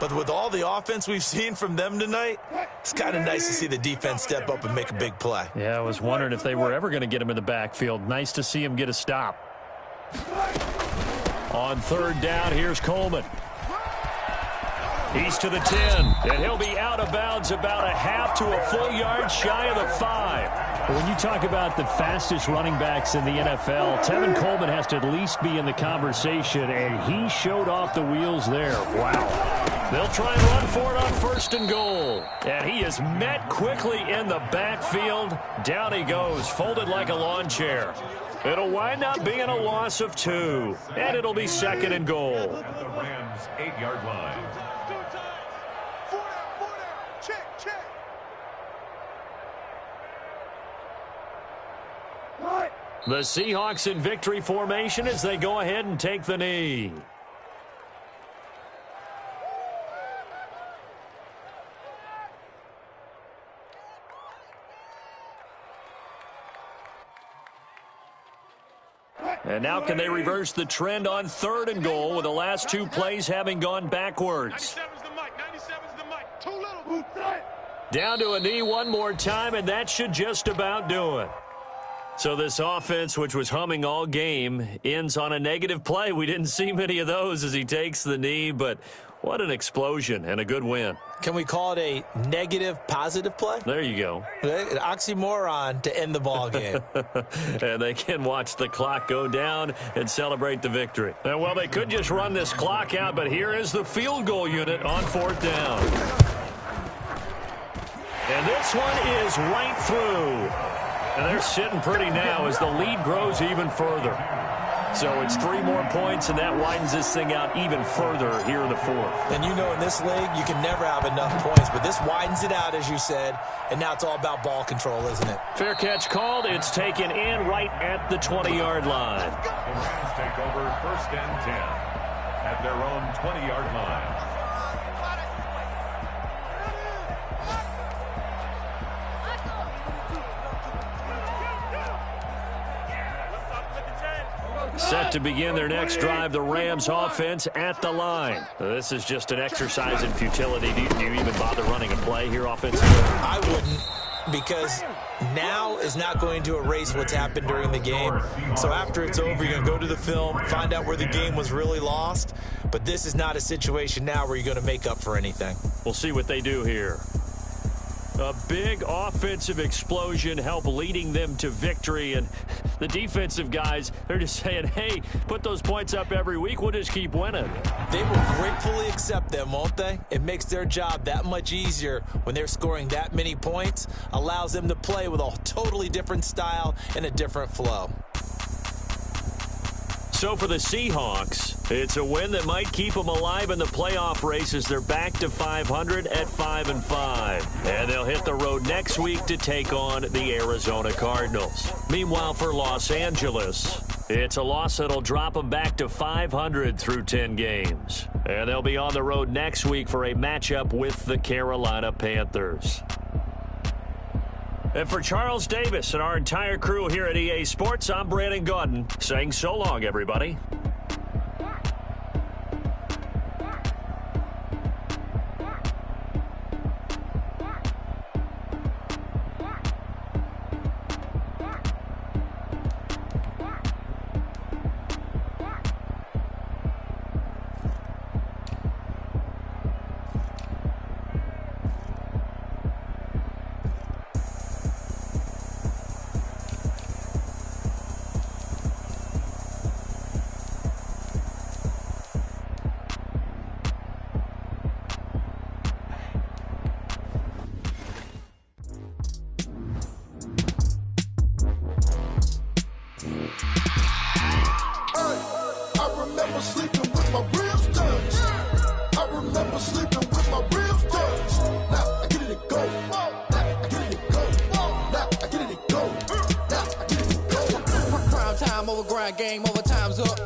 But with all the offense we've seen from them tonight, it's kind of nice to see the defense step up and make a big play. Yeah, I was wondering if they were ever going to get him in the backfield. Nice to see him get a stop. On 3rd down, here's Coleman. He's to the 10, and he'll be out of bounds about a half to a full yard shy of the 5. When you talk about the fastest running backs in the NFL, Tevin Coleman has to at least be in the conversation, and he showed off the wheels there. Wow. They'll try and run for it on 1st and goal. And he is met quickly in the backfield. Down he goes, folded like a lawn chair. It'll wind up being a loss of 2, and it'll be 2nd and goal. At the Rams' 8-yard line. The Seahawks in victory formation as they go ahead and take the knee. And now can they reverse the trend on 3rd and goal with the last 2 plays having gone backwards? 97's the mic. 97's the mic. Too little. Down to a knee one more time, and that should just about do it. So this offense, which was humming all game, ends on a negative play. We didn't see many of those as he takes the knee, but what an explosion and a good win. Can we call it a negative positive play? There you go. An oxymoron to end the ball game. And they can watch the clock go down and celebrate the victory. And well, they could just run this clock out, but here is the field goal unit on 4th down. And this one is right through. And they're sitting pretty now as the lead grows even further. So it's 3 more points, and that widens this thing out even further here in the 4th. And you know in this league, you can never have enough points, but this widens it out, as you said, and now it's all about ball control, isn't it? Fair catch called. It's taken in right at the 20-yard line. The Rams take over 1st and 10 at their own 20-yard line. Set to begin their next drive, the Rams offense at the line. This is just an exercise in futility. Do you even bother running a play here offensively? I wouldn't, because now is not going to erase what's happened during the game. So after it's over, you're going to go to the film, find out where the game was really lost. But this is not a situation now where you're going to make up for anything. We'll see what they do here. A big offensive explosion help leading them to victory. And the defensive guys, they're just saying, hey, put those points up every week. We'll just keep winning. They will gratefully accept them, won't they? It makes their job that much easier when they're scoring that many points. Allows them to play with a totally different style and a different flow. So for the Seahawks, it's a win that might keep them alive in the playoff race as they're back to 500 at 5-5. And they'll hit the road next week to take on the Arizona Cardinals. Meanwhile, for Los Angeles, it's a loss that'll drop them back to 500 through 10 games. And they'll be on the road next week for a matchup with the Carolina Panthers. And for Charles Davis and our entire crew here at EA Sports, I'm Brandon Gaudin saying so long, everybody. Game over, time's up.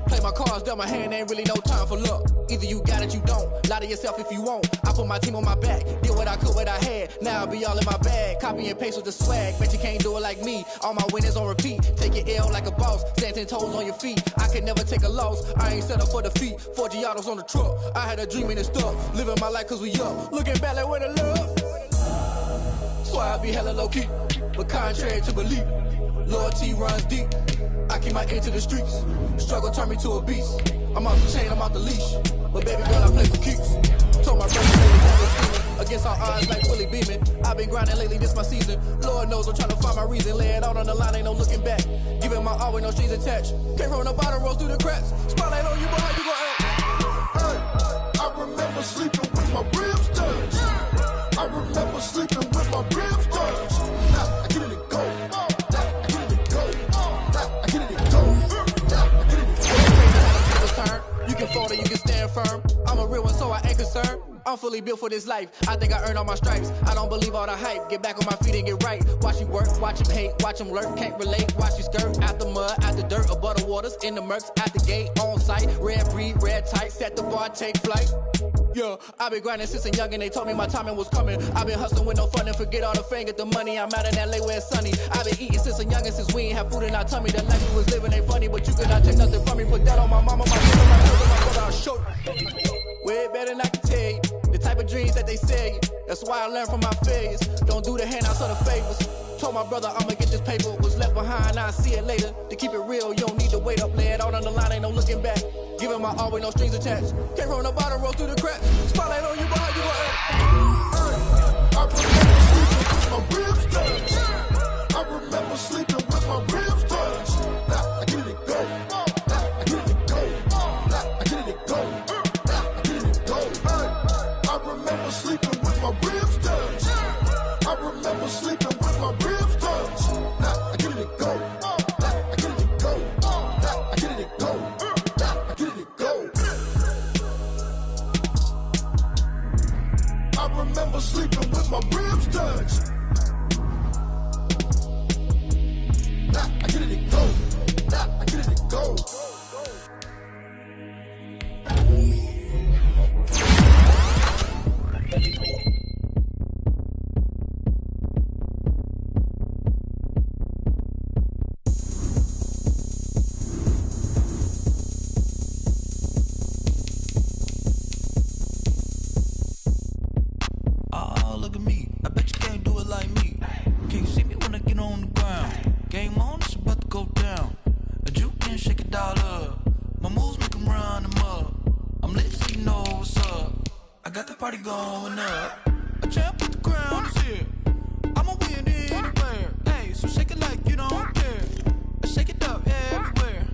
Play my cards, dealt my hand, ain't really no time for luck. Either you got it, you don't. Lie to yourself if you won't. I put my team on my back, did what I could, what I had. Now I'll be all in my bag. Copy and paste with the swag. Bet you can't do it like me. All my winners on repeat. Take your L like a boss. Stand 10 toes on your feet. I can never take a loss. I ain't set up for defeat. 4 Giottos on the truck. I had a dream and it's stuck. Living my life cause we up. Looking back like where the love. Swear I be hella low key. But contrary to belief, loyalty runs deep. I keep my ear to the streets. Struggle turned me to a beast. I'm off the chain, I'm off the leash. But baby girl, I play for keeps. Told my brother, baby, against all odds like Willie Beeman. I've been grinding lately, this my season. Lord knows I'm trying to find my reason. Lay it out on the line, ain't no looking back. Giving my all with no strings attached. Can't roll no bottom, rolls through the cracks. Spotlight on you, but how you gon' act? Hey, I remember sleeping with my ribs touched. I remember sleeping with my ribs touched. Now I get it to go. You can fold or you can stand firm. I'm a real one, so I ain't concerned. I'm fully built for this life. I think I earned all my stripes. I don't believe all the hype. Get back on my feet and get right. Watch you work, watch him hate, watch him lurk. Can't relate, watch you skirt. Out the mud, out the dirt, above the waters, in the murks, out the gate, on site. Red breed, red tight, set the bar, take flight. Yeah, I've been grinding since a young and they told me my timing was coming. I've been hustling with no fun and forget all the fame, get the money. I'm out in LA where it's sunny. I've been eating since a young and since we ain't have food in our tummy. The life we was living ain't funny, but you could not take nothing from me. Put that on my mama, my brother, my cousin, my brother, I'll show you. Way better than I can tell you. The type of dreams that they sell you. That's why I learned from my failures. Don't do the handouts or the favors. Told my brother I'ma get this paper. Was left behind, I'll see it later. To keep it real, you don't need to wait up. Lay it out on the line, ain't no looking back. Giving my all with no strings attached. Can't roll no bottom, roll through the cracks. Spotlight on you, but how you gon' act? I remember sleeping with my ribs touched. I remember sleeping with my ribs touched. Now I get it to go. Now I get it to go. Now I get it to go. Now I get it to go. I remember sleeping with my ribs touched. I remember sleeping with my ribs touched. Now I get it to go. Now I get it to go. Now I get it to go. Now I get it to go. I remember sleeping with my ribs touched. Now I get it to go. Now I get it to go. Oh, look at me. I bet you can't do it like me. Can't see me when I get on the ground. Game on, it's about to go down. A juke and shake it all up. My moves make them run them up. I'm lit so you know what's up. I got the party going up. A champ with the crown is here. I'ma win anywhere. Hey, so shake it like you don't care. I shake it up everywhere.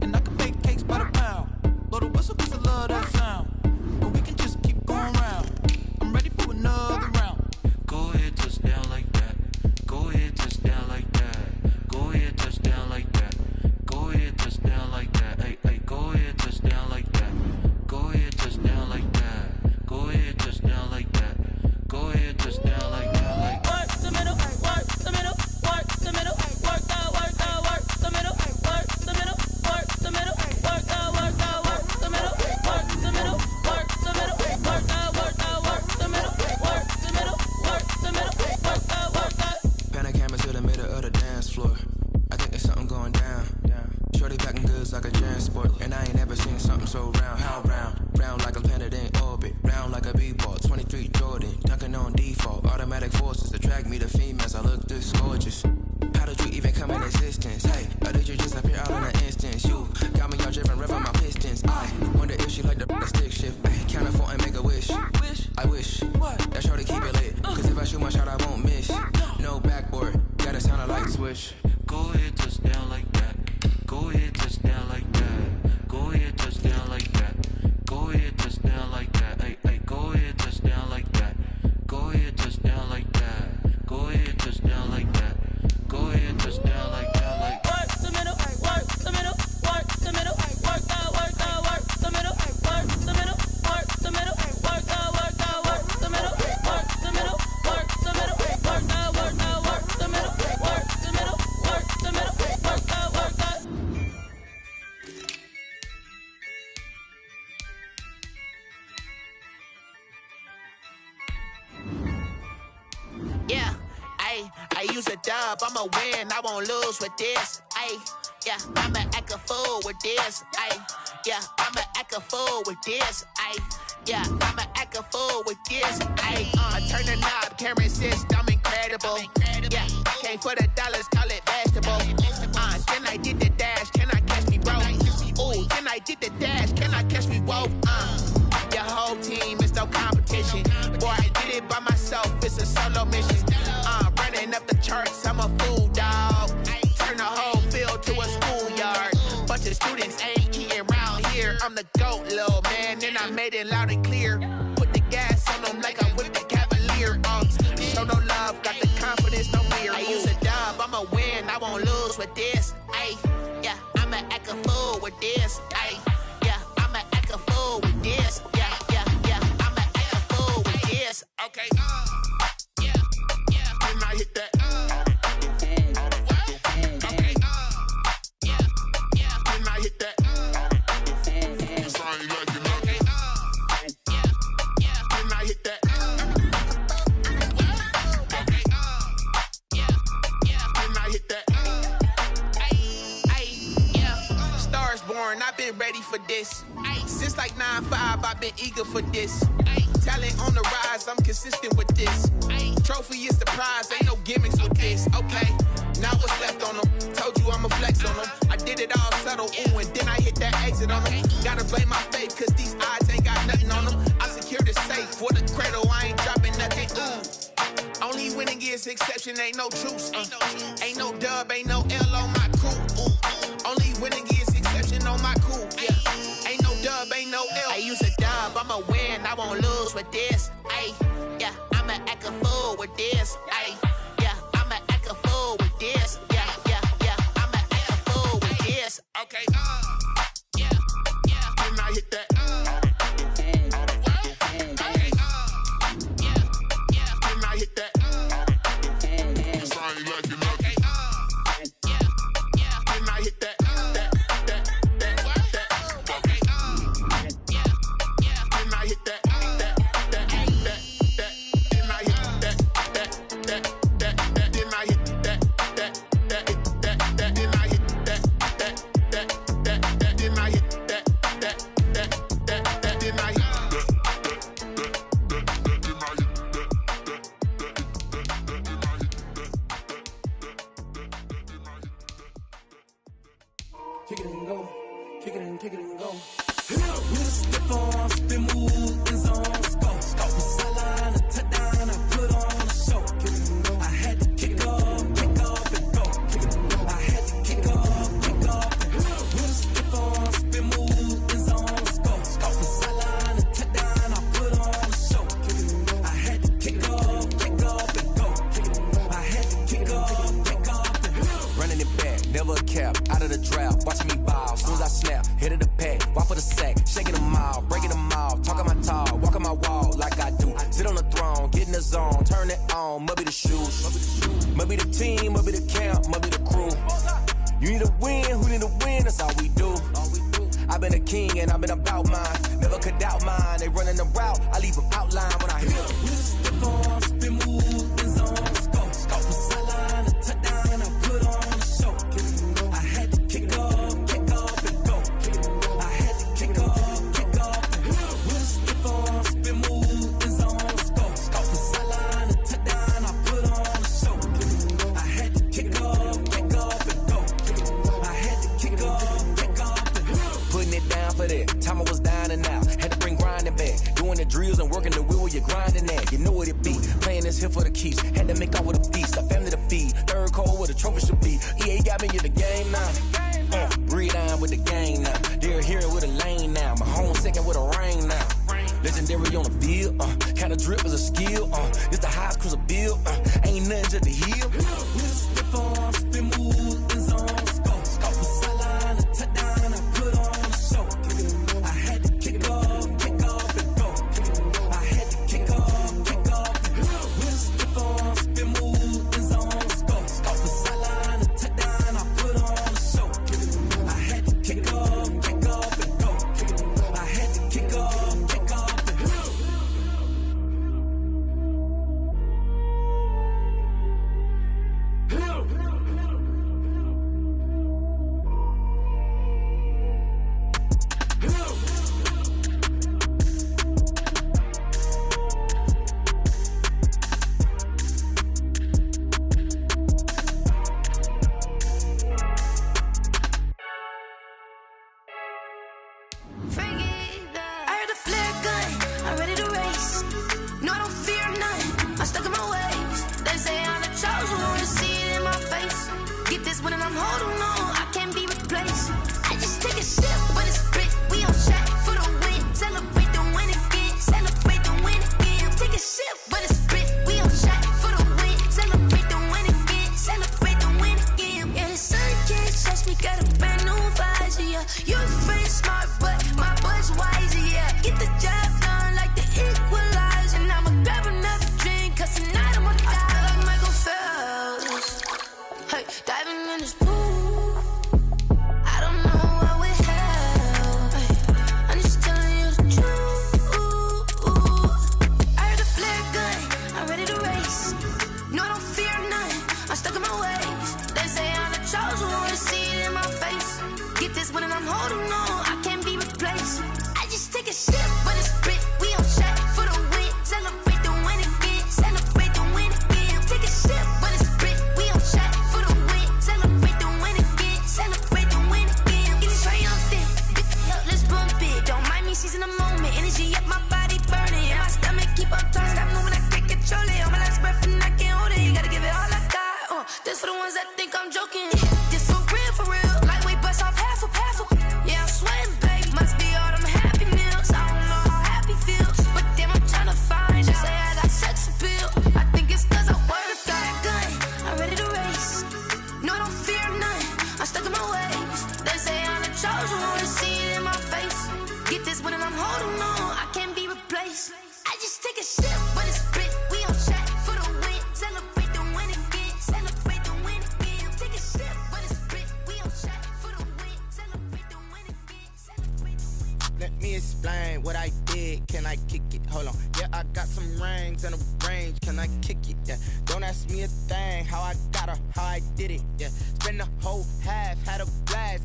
And I can bake cakes by the pound. Blow the whistle cause I love that sound. But we can just keep going round. I'm ready for another round. Go ahead, touch down like that. Go ahead, touch down like that. Go ahead, touch down like that. Go ahead, touch down like that. Hey, hey, go ahead, touch down like that. Go ahead, touch down like that. Go ahead, touch down like that. Go ahead, touch down like that. Like work the middle, work the middle, work the middle, work that, going down. Shorty packing goods like a transport, and I ain't never seen something so round. How round? Round like a planet in orbit, round like a b-ball. 23 Jordan, dunking on default. Automatic forces attract me to females. I look this gorgeous. How did you even come in existence? Hey, or did you just appear all in an instance? You got me all driven, revving my pistons. I wonder if she like the stick shift. Ay, count a four and make a wish. I wish that shorty keep it lit. Cause if I shoot my shot, I won't miss. No backboard, gotta sound a light switch. Go ahead, touch down like that. Go ahead, touch down like that. Go ahead, touch down like that. Go ahead, touch down like that. Ay, ay, go ahead, touch down like that. Go ahead, touch down like that. Go ahead, touch down like that. Go ahead, touch down like that. Like work the middle, work the middle, work the middle, work the middle, work the middle, work the middle, work the middle, work the middle, work the middle, work the middle, work the middle, work the middle, work the middle, work the middle. Yeah, I use a dub, I'ma win, I won't lose with this. Yeah, I'ma act a fool with this. Yeah, I'ma act a fool with this. Yeah, I'ma act a fool with this. Turn the knob, camera assist, I'm incredible. Yeah, came for the dollars, call it vegetable. Then I did the dash, can I catch me, bro? Ooh, then I did the dash, can I catch me, whoa? Your whole team is no competition. Boy, I did it by myself, it's a solo mission. Running up the charts, I'm a fool, dog. Turn the whole field to a schoolyard. Bunch of students ain't eating round here. I'm the GOAT, little man, and I made it loud and clear. Put the gas on them like I'm with the Cavalier. Show no love, got the confidence, no fear. I use a dub, I'ma win, I won't lose with this. Yeah, I'ma act a fool with this. Yeah, I'ma act a fool with this. Yeah, I'ma act a fool with this. Okay. Can I hit that? Okay. Can I hit that? Cause I ain't like it. Okay. Can I hit that? Okay. Can I hit that? Yeah. Stars born, I've been ready for this. Since like 9-5, I've been eager for this. Talent on the rise, I'm consistent with this. Trophy is the prize, ain't no gimmicks with this. Okay, now what's left on them? Told you I'ma flex on them. I did it all subtle, ooh, and then I hit that exit on them. Gotta blame my faith, cause these odds ain't got nothing on them. I secured the safe for the cradle, I ain't dropping nothing, ooh. Only winning is exception, ain't no truce. Ain't no dub, ain't no L on my crew, ooh. Only winning is exception on my crew, yeah. Ain't no dub, ain't no L. I use a dub, I'ma win, I won't lose with this. Yeah, I'ma act a fool with this. Yeah, I'ma act a fool with this. Yeah, I'ma act a fool with this. Okay. Can I hit that? Okay. Can I hit that? Cause I ain't like it. Okay. Can I hit that? Kick it and go, kick it and go. With a stiff arm, spin move, in zone, go. Sideline, a touchdown, I put on a show. I had to kick off and go. I had to kick off and go. With a stiff arm, spin move, in zone, go. Sideline, a touchdown, I put on a show. I had to kick off and go. I had to kick off and go. Running it back, never a cap, out of the draft, watching me ball. Soon as I snap, hit of the pack, walk for the sack, shaking them all, breaking them all, talking my talk, walking my wall like I do. Sit on the throne, get in the zone, turn it on, must be the shoes, must be the team, must be the camp, must be the crew. You need a win, who need a win, that's all we do. I've been a king and I've been about mine, never could doubt mine. They running the route, I leave them outline when I hit them. With a stiff arm, spin move, in zone, go. Sideline, a touchdown, I put on a show. I for that. Time I was down and out. Had to bring grinding back. Doing the drills and working the wheel where you're grinding at. You know what it be. Playing this here for the keeps. Had to make out with a feast. A family to feed. Third cold where the trophy should be. EA got me in the game now. Breed on with the gang now. They're here with a lane now. My home second with a rain now. Legendary on the field. Kind of drip is a skill. It's the highest cruiser bill. Ain't nothing just to heal. Stiff on, spin move, in zone, scope. Scope for sideline, a touchdown, I put on a show. I had to kick off and go. I had to kick off and go. Stiff on, spin move, in zone, scope. Scope for sideline, a touchdown, I put on a show. I had to kick off and go. I had to kick off and go.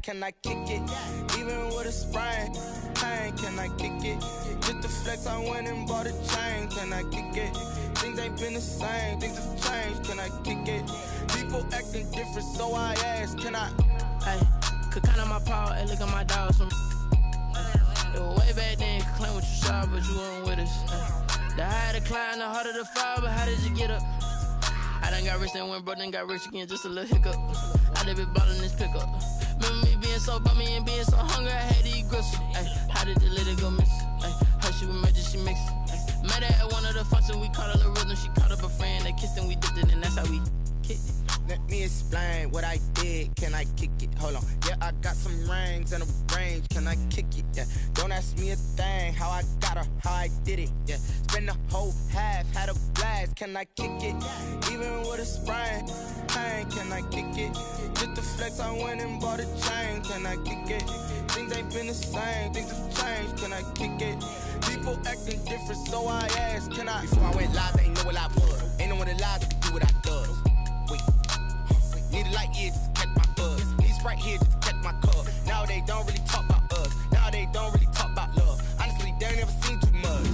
Can I kick it? Even with a sprain, pain, can I kick it? Just to flex, I went and bought a chain. Can I kick it? Things ain't been the same, things have changed. Can I kick it? People acting different, so I ask, can I? Hey, could count on my power, hey, look at my dogs. It was way back then, could claim what you saw, but you weren't with us. The higher the climb, the harder the fall, but how did you get up? I done got rich and went broke, then got rich again, just a little hiccup. I done been ballin' this pickup. Remember me being so bummy and being so hungry, I had to eat gristle. Ay, how did the lady go miss? Ay, how she was magic, she mixed. Met her at one of the functions, we caught a little rhythm. She caught up a friend, they kissed and we dipped it, and that's how we kicked it. Let me explain what I did. Can I kick it? Hold on. Yeah, I got some rings and a range. Can I kick it? Yeah. Don't ask me a thing. How I got her, how I did it. Yeah. Spend the whole half, had a blast. Can I kick it? Even with a sprain, pain. Can I kick it? Just to flex, I went and bought a chain. Can I kick it? Things ain't been the same. Things have changed. Can I kick it? People acting different, so I asked, can I? Before I went live, they ain't know what I was. Ain't no one alive that can do what I does. Wait. Need a light year just to catch my buzz. Need Sprite here just to catch my cup. Now they don't really talk about us. Now they don't really talk about love. Honestly, they ain't never seen too much.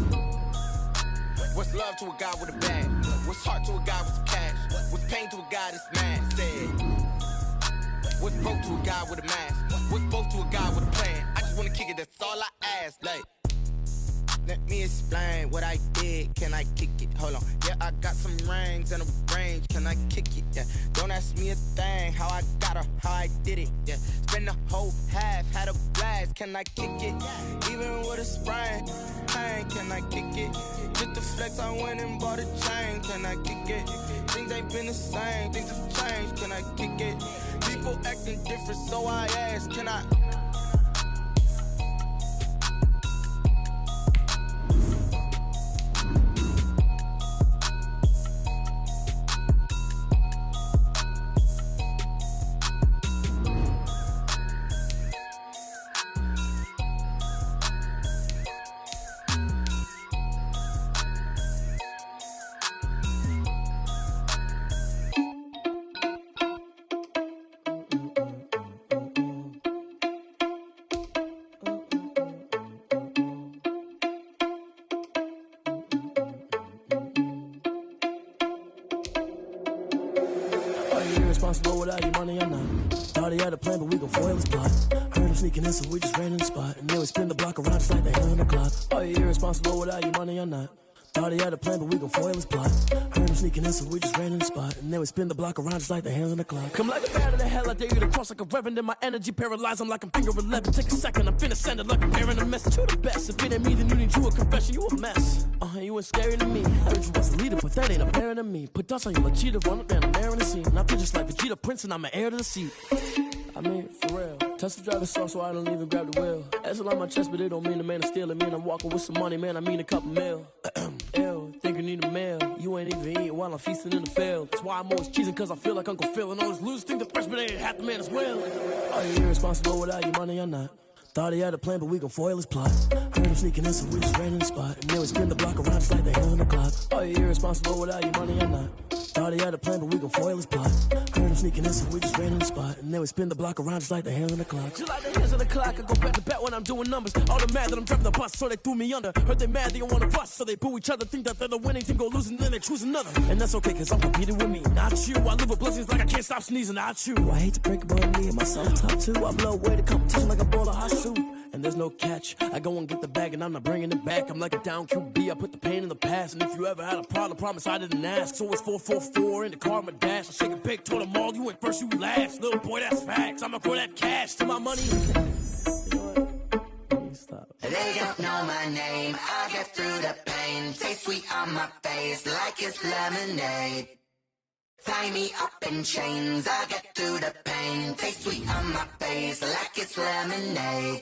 What's love to a guy with a bag? What's heart to a guy with some cash? What's pain to a guy that's mad? Said. What's broke to a guy with a mask? What's both to a guy with a plan? I just wanna kick it, that's all I ask. Like, let me explain what I did. Can I kick it? Hold on. Yeah, I got some rings and a range. Can I kick it? Yeah. Don't ask me a thing. How I got her, how I did it. Yeah. Spend the whole half, had a blast. Can I kick it? Even with a sprain. Pain, can I kick it? Just the flex, I went and bought a chain. Can I kick it? Things ain't been the same. Things have changed. Can I kick it? People acting different, so I ask. Can I? Irresponsible without your money or not. Thought he had a plan, but we gon' foil his plot. Heard him sneaking in, so we just ran in the spot. And then we spin the block around just like the hell in the clock. Are you irresponsible without your money or not? Thought he had a plan, but we gon' foil his plot. Heard him sneaking in, so we just ran in the spot. And then we spin the block around just like the hands on the clock. Come like a bat of the hell, I dare you to cross like a reverend. In my energy paralyzed, I'm like I'm finger 11. Take a second, I'm finna send it like I'm bearing a message. You the best, if it ain't me, then you need you a confession. You a mess, you ain't scary to me. I heard you was a leader, but that ain't apparent to me. Put dust on you like cheetah, run up down the air in the scene. And I feel just like Vegeta Prince, and I'm an heir to the seat. I mean, for real. Touch the driver's sauce, so I don't even grab the wheel. That's on my chest, but it don't mean the man is stealing. Man, I'm walking with some money, man, I mean a couple mil. Ew, think you need a meal. You ain't even eating while I'm feasting in the field. That's why I'm always cheesing, cause I feel like Uncle Phil. And all those losers think the freshman ain't half the man as well. Are you irresponsible without your money or not? Thought he had a plan, but we gon' foil his plot. Heard him sneaking in, so we just ran in the spot. And then we spin the block around just like the hell in the clock. Are you irresponsible without your money or not? Thought he had a plan, but we gon' foil his plot. Heard him sneaking in, so we just ran in the spot. And then we spin the block around just like the hands on the clock. Just like the hands on the clock, I go back to back when I'm doing numbers. All the mad that I'm driving the bus, so they threw me under. Heard they mad, they don't wanna bust, so they boo each other. Think that they're the winning team, go losing, then they choose another. And that's okay, cause I'm competing with me, not you. I live with blessings like I can't stop sneezing, not you. I hate to break it, but me and myself top two. I blow away the competition like a bowl of hot soup. And there's no catch. I go and get the bag and I'm not bringing it back. I'm like a down QB, I put the pain in the past. And if you ever had a problem, promise I didn't ask. So it's 444 in the car, my dash. I shake a big, told them all, you ain't first, you last. Little boy, that's facts. I'ma throw that cash to my money. Stop. They don't know my name, I get through the pain. Taste sweet on my face like it's lemonade. Tie me up in chains, I get through the pain. Taste sweet on my face like it's lemonade.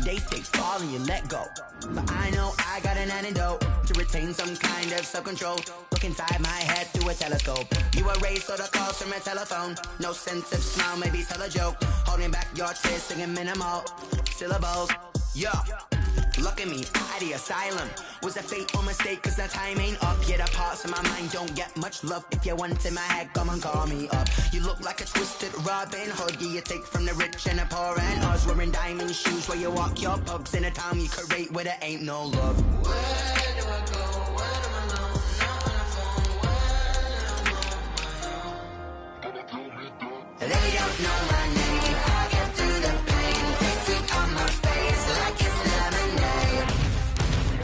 They say fall and you let go, but I know I got an antidote to retain some kind of self-control. Look inside my head through a telescope. You erase all the calls from a telephone. No sense of smile, maybe tell a joke. Holding back your tears, singing minimal syllables. Yeah, look at me, out of the asylum. Was a fate or mistake, cause the time ain't up. Yet the parts of my mind don't get much love. If you want in my head, come and call me up. You look like a twisted Robin Hood. Yeah, you take from the rich and the poor and us. Wearing diamond shoes where you walk your pugs. In a town you create where there ain't no love. Where do I go? When I'm alone? Not on the phone. When I'm on my own. They don't know my name. I get through the pain. Taste sweet on my face like it's lemonade.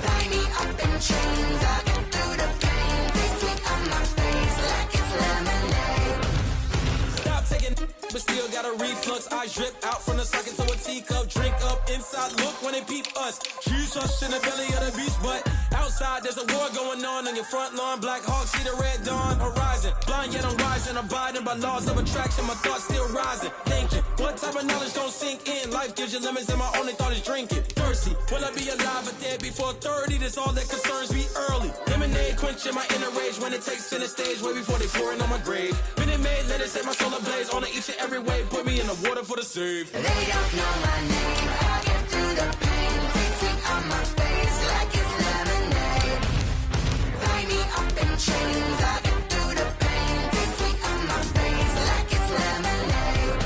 Tie me up in chains. I get through the pain. Taste sweet on my face like it's lemonade. Stop taking, but still got a reflux. Eyes drip out from the socket to a teacup. Drink up inside, look when they peep us. Huge us in the belly of the beast, but outside there's a war going on your front lawn. Black Hawk, see the red dawn horizon. Blind yet I'm rising, abiding by laws of attraction. My thoughts still rising, thinking what type of knowledge don't sink in. Life gives you lemons and my only thought is drinking. Thirsty, will I be alive or dead before 30? That's all that concerns me early. Lemonade quenching my inner rage when it takes center stage way before they pour it on my grave. Minute Maid, let it set my soul ablaze on each and every way. Put me in the water for the save. They don't know my name. I get through the pain. Taste sweet on my face like it's lemonade. Tie me up in chains. I get through the pain. Taste sweet on my face like it's lemonade.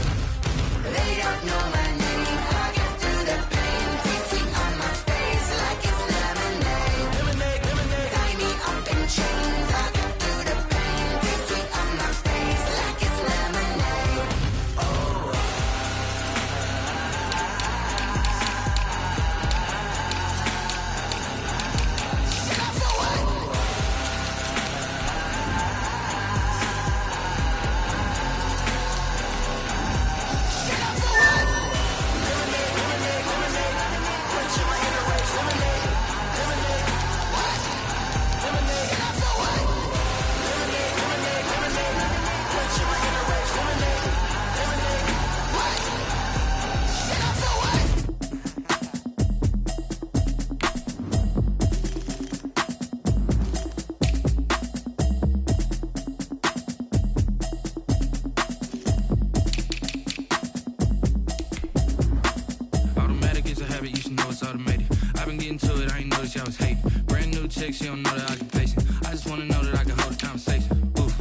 They don't know my name. I get through the pain. Taste sweet on my face like it's lemonade. Lemonade, lemonade. Tie me up in chains. I get through the pain. Taste sweet on my face like it's lemonade. Oh. it's automated. I've been getting to it, I ain't noticed y'all was hating. Brand new chick, she don't know the occupation. I just wanna know that I can hold a conversation. Oof,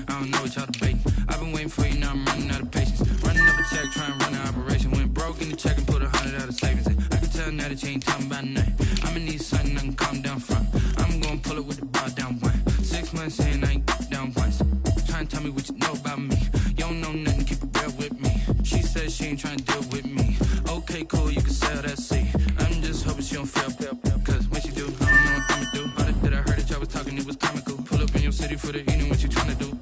I don't know what y'all debating. I've been waiting for you, now I'm running out of patience. Running up a check, trying to run an operation. Went broke in the check and put 100 out of savings. I can tell now that you ain't talking about nothing. I'ma need something I can calm down from. I'm gonna pull it with the bar down one. 6 months in, I ain't down once. Trying to tell me what you know about me. You don't know nothing, keep it real with me. She says she ain't trying to deal with me. Okay, cool, you can sell that seat. I'm just hoping she don't feel cause when she do, I don't know what I'ma do. All that I heard that y'all was talking, it was comical. Pull up in your city for the evening, what you trying to do?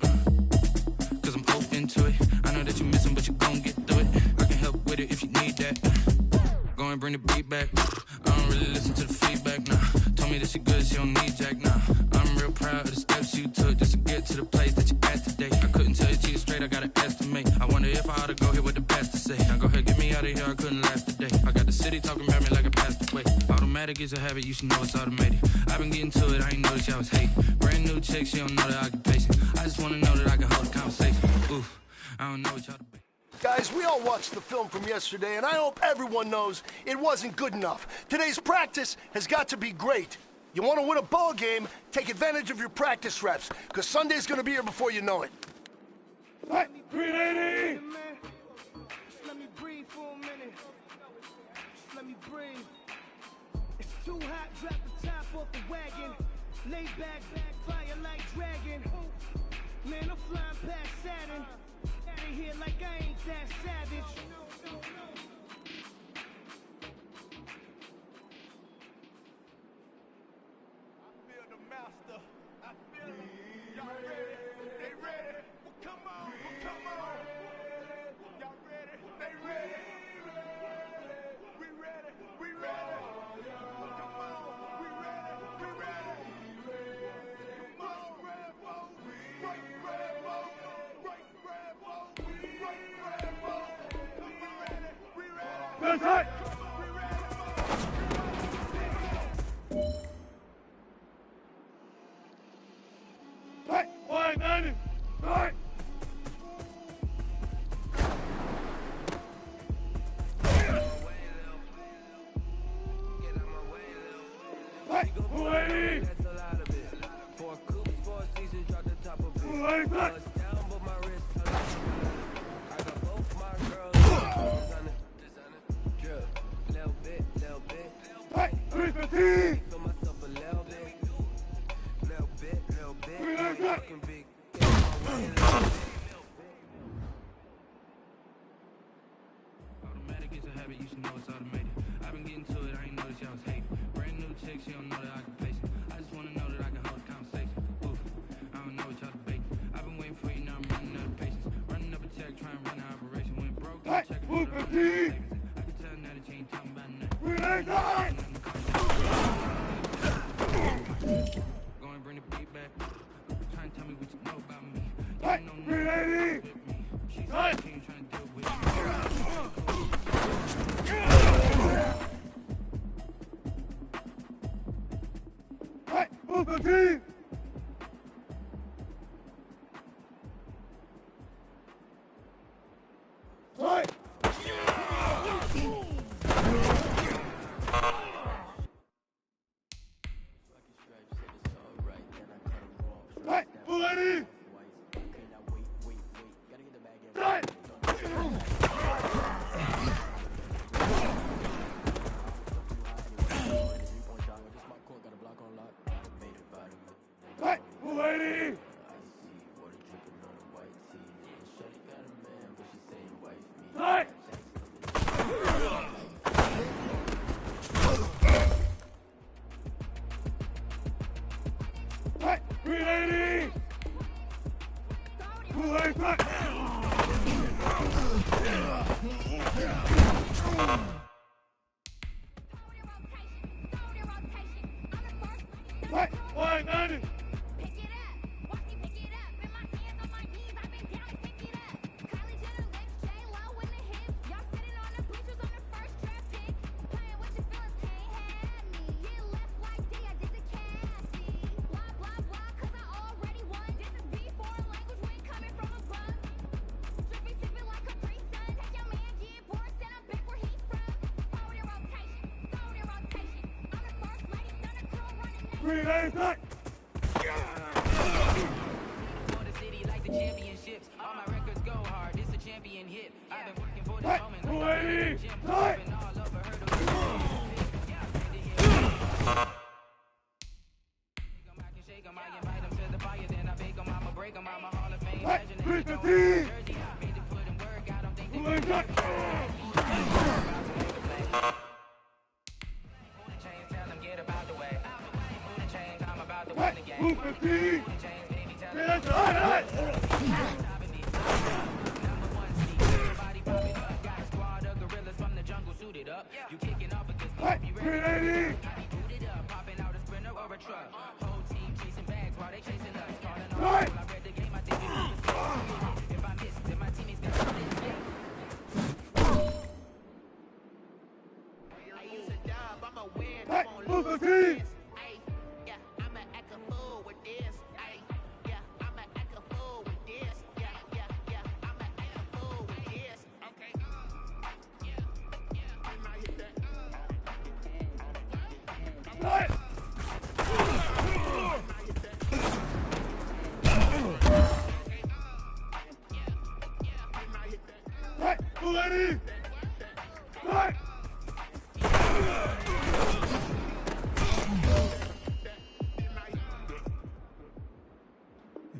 Cause I'm open to it. I know that you missing, but you gon' get through it. I can help with it if you need that. Go and bring the beat back. I don't really listen to the feedback, nah. Told me that she good, she don't need jack, nah. I'm real proud of the steps you took just to get to the place that you at today. I couldn't tell you to you straight, I gotta estimate. I wonder if I ought to go here with the best to say. Now go ahead, get me out of here, I couldn't last today. I got the city talking about me like I passed away. Automatic is a habit, you should know it's automated. I've been getting to it, I ain't noticed y'all was hating. Brand new chick, she don't know the occupation. I just wanna know that I can hold a conversation. Oof, I don't know what y'all debating. Guys, we all watched the film from yesterday, and I hope everyone knows it wasn't good enough. Today's practice has got to be great. You want to win a ball game, take advantage of your practice reps, because Sunday's going to be here before you know it. Hey, 380! Just let me breathe for a minute. Just let me breathe. It's too hot, drop the top off the wagon. Lay back, fire like dragon. Man, I'm flying past Saturn. Out of here like I ain't that savage. I feel the master. I feel him. Y'all ready? They ready? Well, come on. Well, come on. Y'all ready? They ready? We ready? We ready? Come on. We ready? We ready? Come on, Rambo. Right, Rambo. Right, Rambo. Right, Rambo. We ready? We ready? That's right. We ready? Hey, 190. Right. Hey, 280. For a coupe, for a season, drop the top of it. 280. Down, but my wrist, I got both my girls. Designer, drip, little bit. Hey, 315. Feel myself a little bit. Fucking big. Automatic is a habit, you should know it's automated. I've been getting to it, I ain't noticed y'all was hating. Brand new chick, she don't know the occupation. I just wanna know that I can hold a conversation. Oof, I don't know what y'all debating. I've been waiting for you, now I'm running out of patience. Running up a check, trying to run an operation. Went broke, check and put 100 out of savings. I can tell now that you ain't talking about nothing. Go and bring the beat back. Try and tell me what you know about me. You don't know nothing with me. She said she ain't trying to deal with me. Hey, move the team! Hey! Hey, 280! Hey! Grenade back! For the city like the championships. All my records go hard. This a champion hit. I've been working for this moment. 280! Jumping all over her. Shake 'em, I invite 'em to the fire, then I bake 'em, I'ma break 'em, I'm a Hall of Fame legend. Jersey, I made to put in work, I don't think they can tell them get about the way. Who the change, I'm about to win the game. Who the change, baby, tell them. Number one seat, everybody pop it up. Got a squad of gorillas from the jungle suited up. You kicking off against me, be ready. Booted up, popping out a sprinter or a truck. Whole team chasing bags while they chasing us. Calling all I read the game, I think it's if I miss, then my teammates got something to say. I use a dub, I'm a win, Hey, I'm on move lose the with team. this. Ay, yeah, I'ma act a fool with this. Ay, yeah, I'ma act a fool with this. Yeah, I'ma act a fool with this. Okay. I might hit that. Right. Right, 280! Right!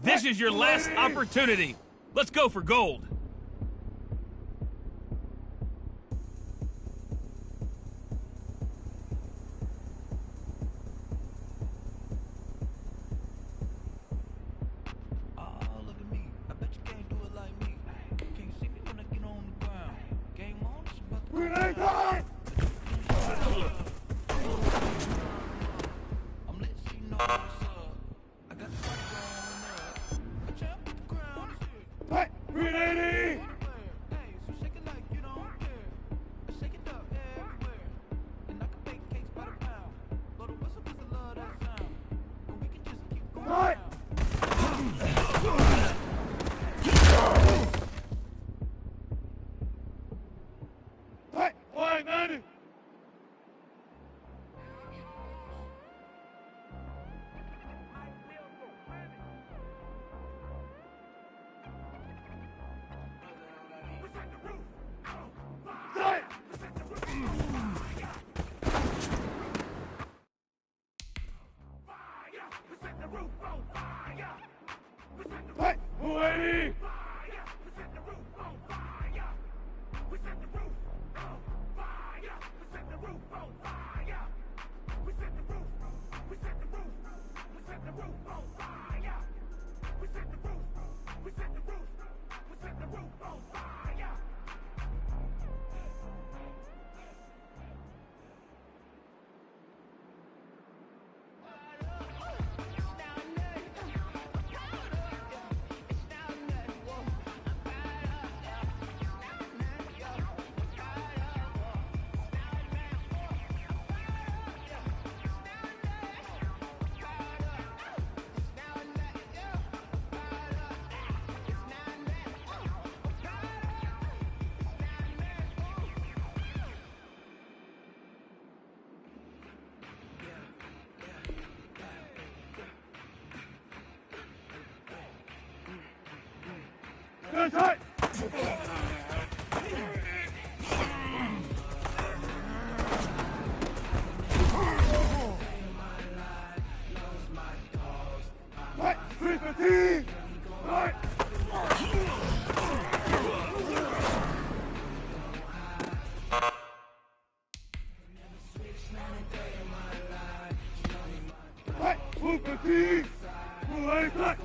This is your last opportunity. Let's go for gold. Oh, look at me. I bet you can't do it like me. Can't see me when I get on the ground. Game on, it's about to go Grenade down. time! I'm lit, so you know what's up. I got the party going up. I jump at the ground, it's here. Right, 380! Hey, so shake it like you don't care. I shake it up everywhere. And I can bake cakes by the pound. Blow the whistle 'cause I love that sound. And we can just keep going Right. down. Right, 190! Right. Right, 280! Good shot! Right, 315! Right! Right, 215! 280!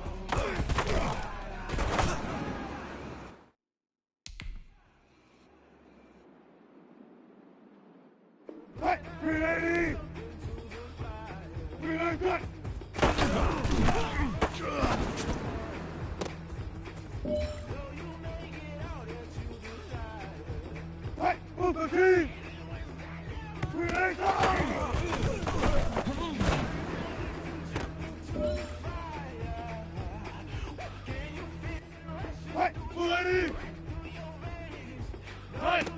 Right, 380! 390! Right, move the team! 380! Right, 280! Right!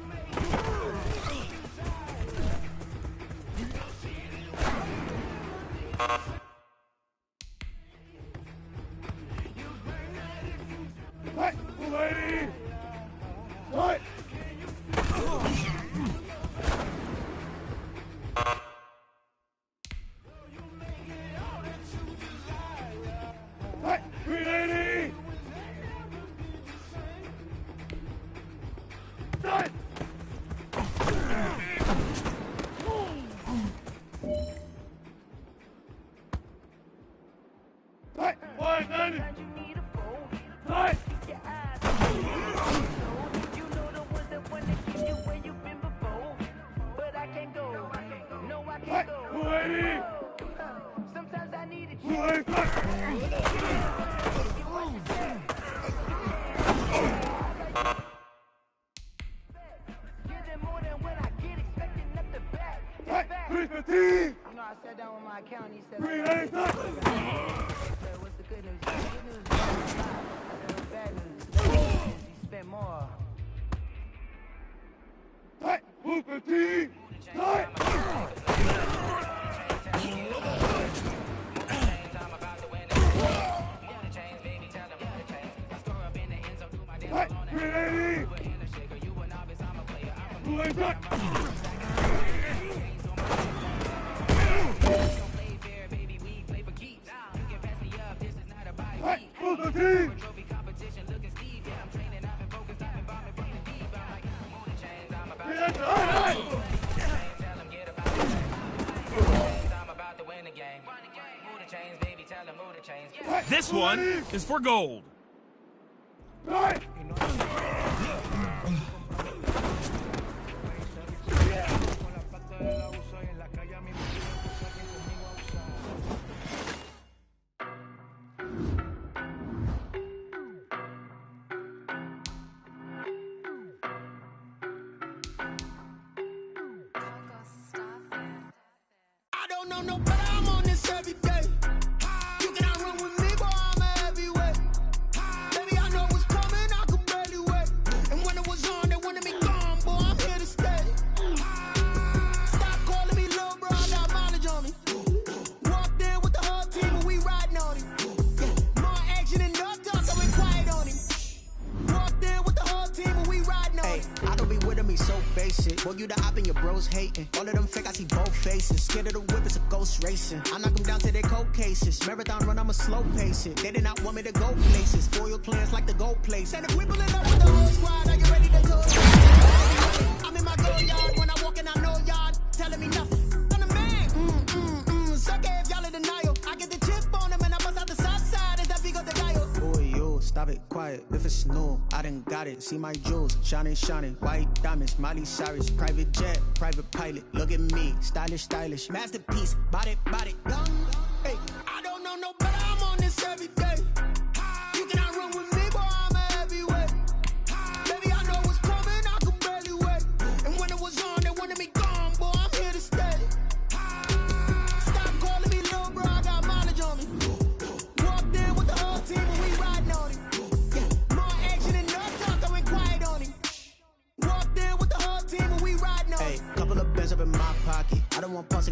Sometimes I need a You know, I sat down with my accountant, he said, what's the good news? The good news is I said, what's bad news? The bad news is he spent more. This one is for gold. I don't know no better, I'm on this every day. You cannot run with me, boy, I'm a heavyweight. Baby, I know what's coming, I could barely wait. And when it was on, they wanted me gone, boy, I'm here to stay. Stop calling me little bro, I got mileage on me. Walked in with the whole team and we riding on him. More action and no talk, I went quiet on him. Walked in with the whole team and we riding on him. I don't be with me so basic. Boy, you the op and your bros hating. All of them fake, I see both faces. Scared of the whip, it's a ghost racing. I knock them down to their cold cases. Marathon run, I'ma slow pace it. They did not want me to go places. Foil plans like the gold place. And if we pulling up with the whole squad, are you ready to go? I'm in my go yard. When I walk in, I know y'all telling me nothing. I'm the man. Suck it if y'all in denial. I get the chip on him and I bust out the south side. Is that Vigo the dial? Boy, yo, stop it, quiet. If it's new, I done got it. See my jewels, shining, shining. White diamonds, Miley Cyrus. Private jet, private pilot. Look at me, stylish, stylish. Masterpiece, body, body. Hey, I don't know no better, I'm on this every day. You cannot run with me, boy, I'm a heavyweight. Baby, I know what's coming, I could barely wait. And when it was on, they wanted me gone, boy, I'm here to stay. Stop calling me little bro, I got mileage on me. Walked in with the whole team and we riding on him. More action and no talk, I went quiet on him. Walked in with the whole team and we riding on him. hey, couple of bands up in my pocket. I don't want pulse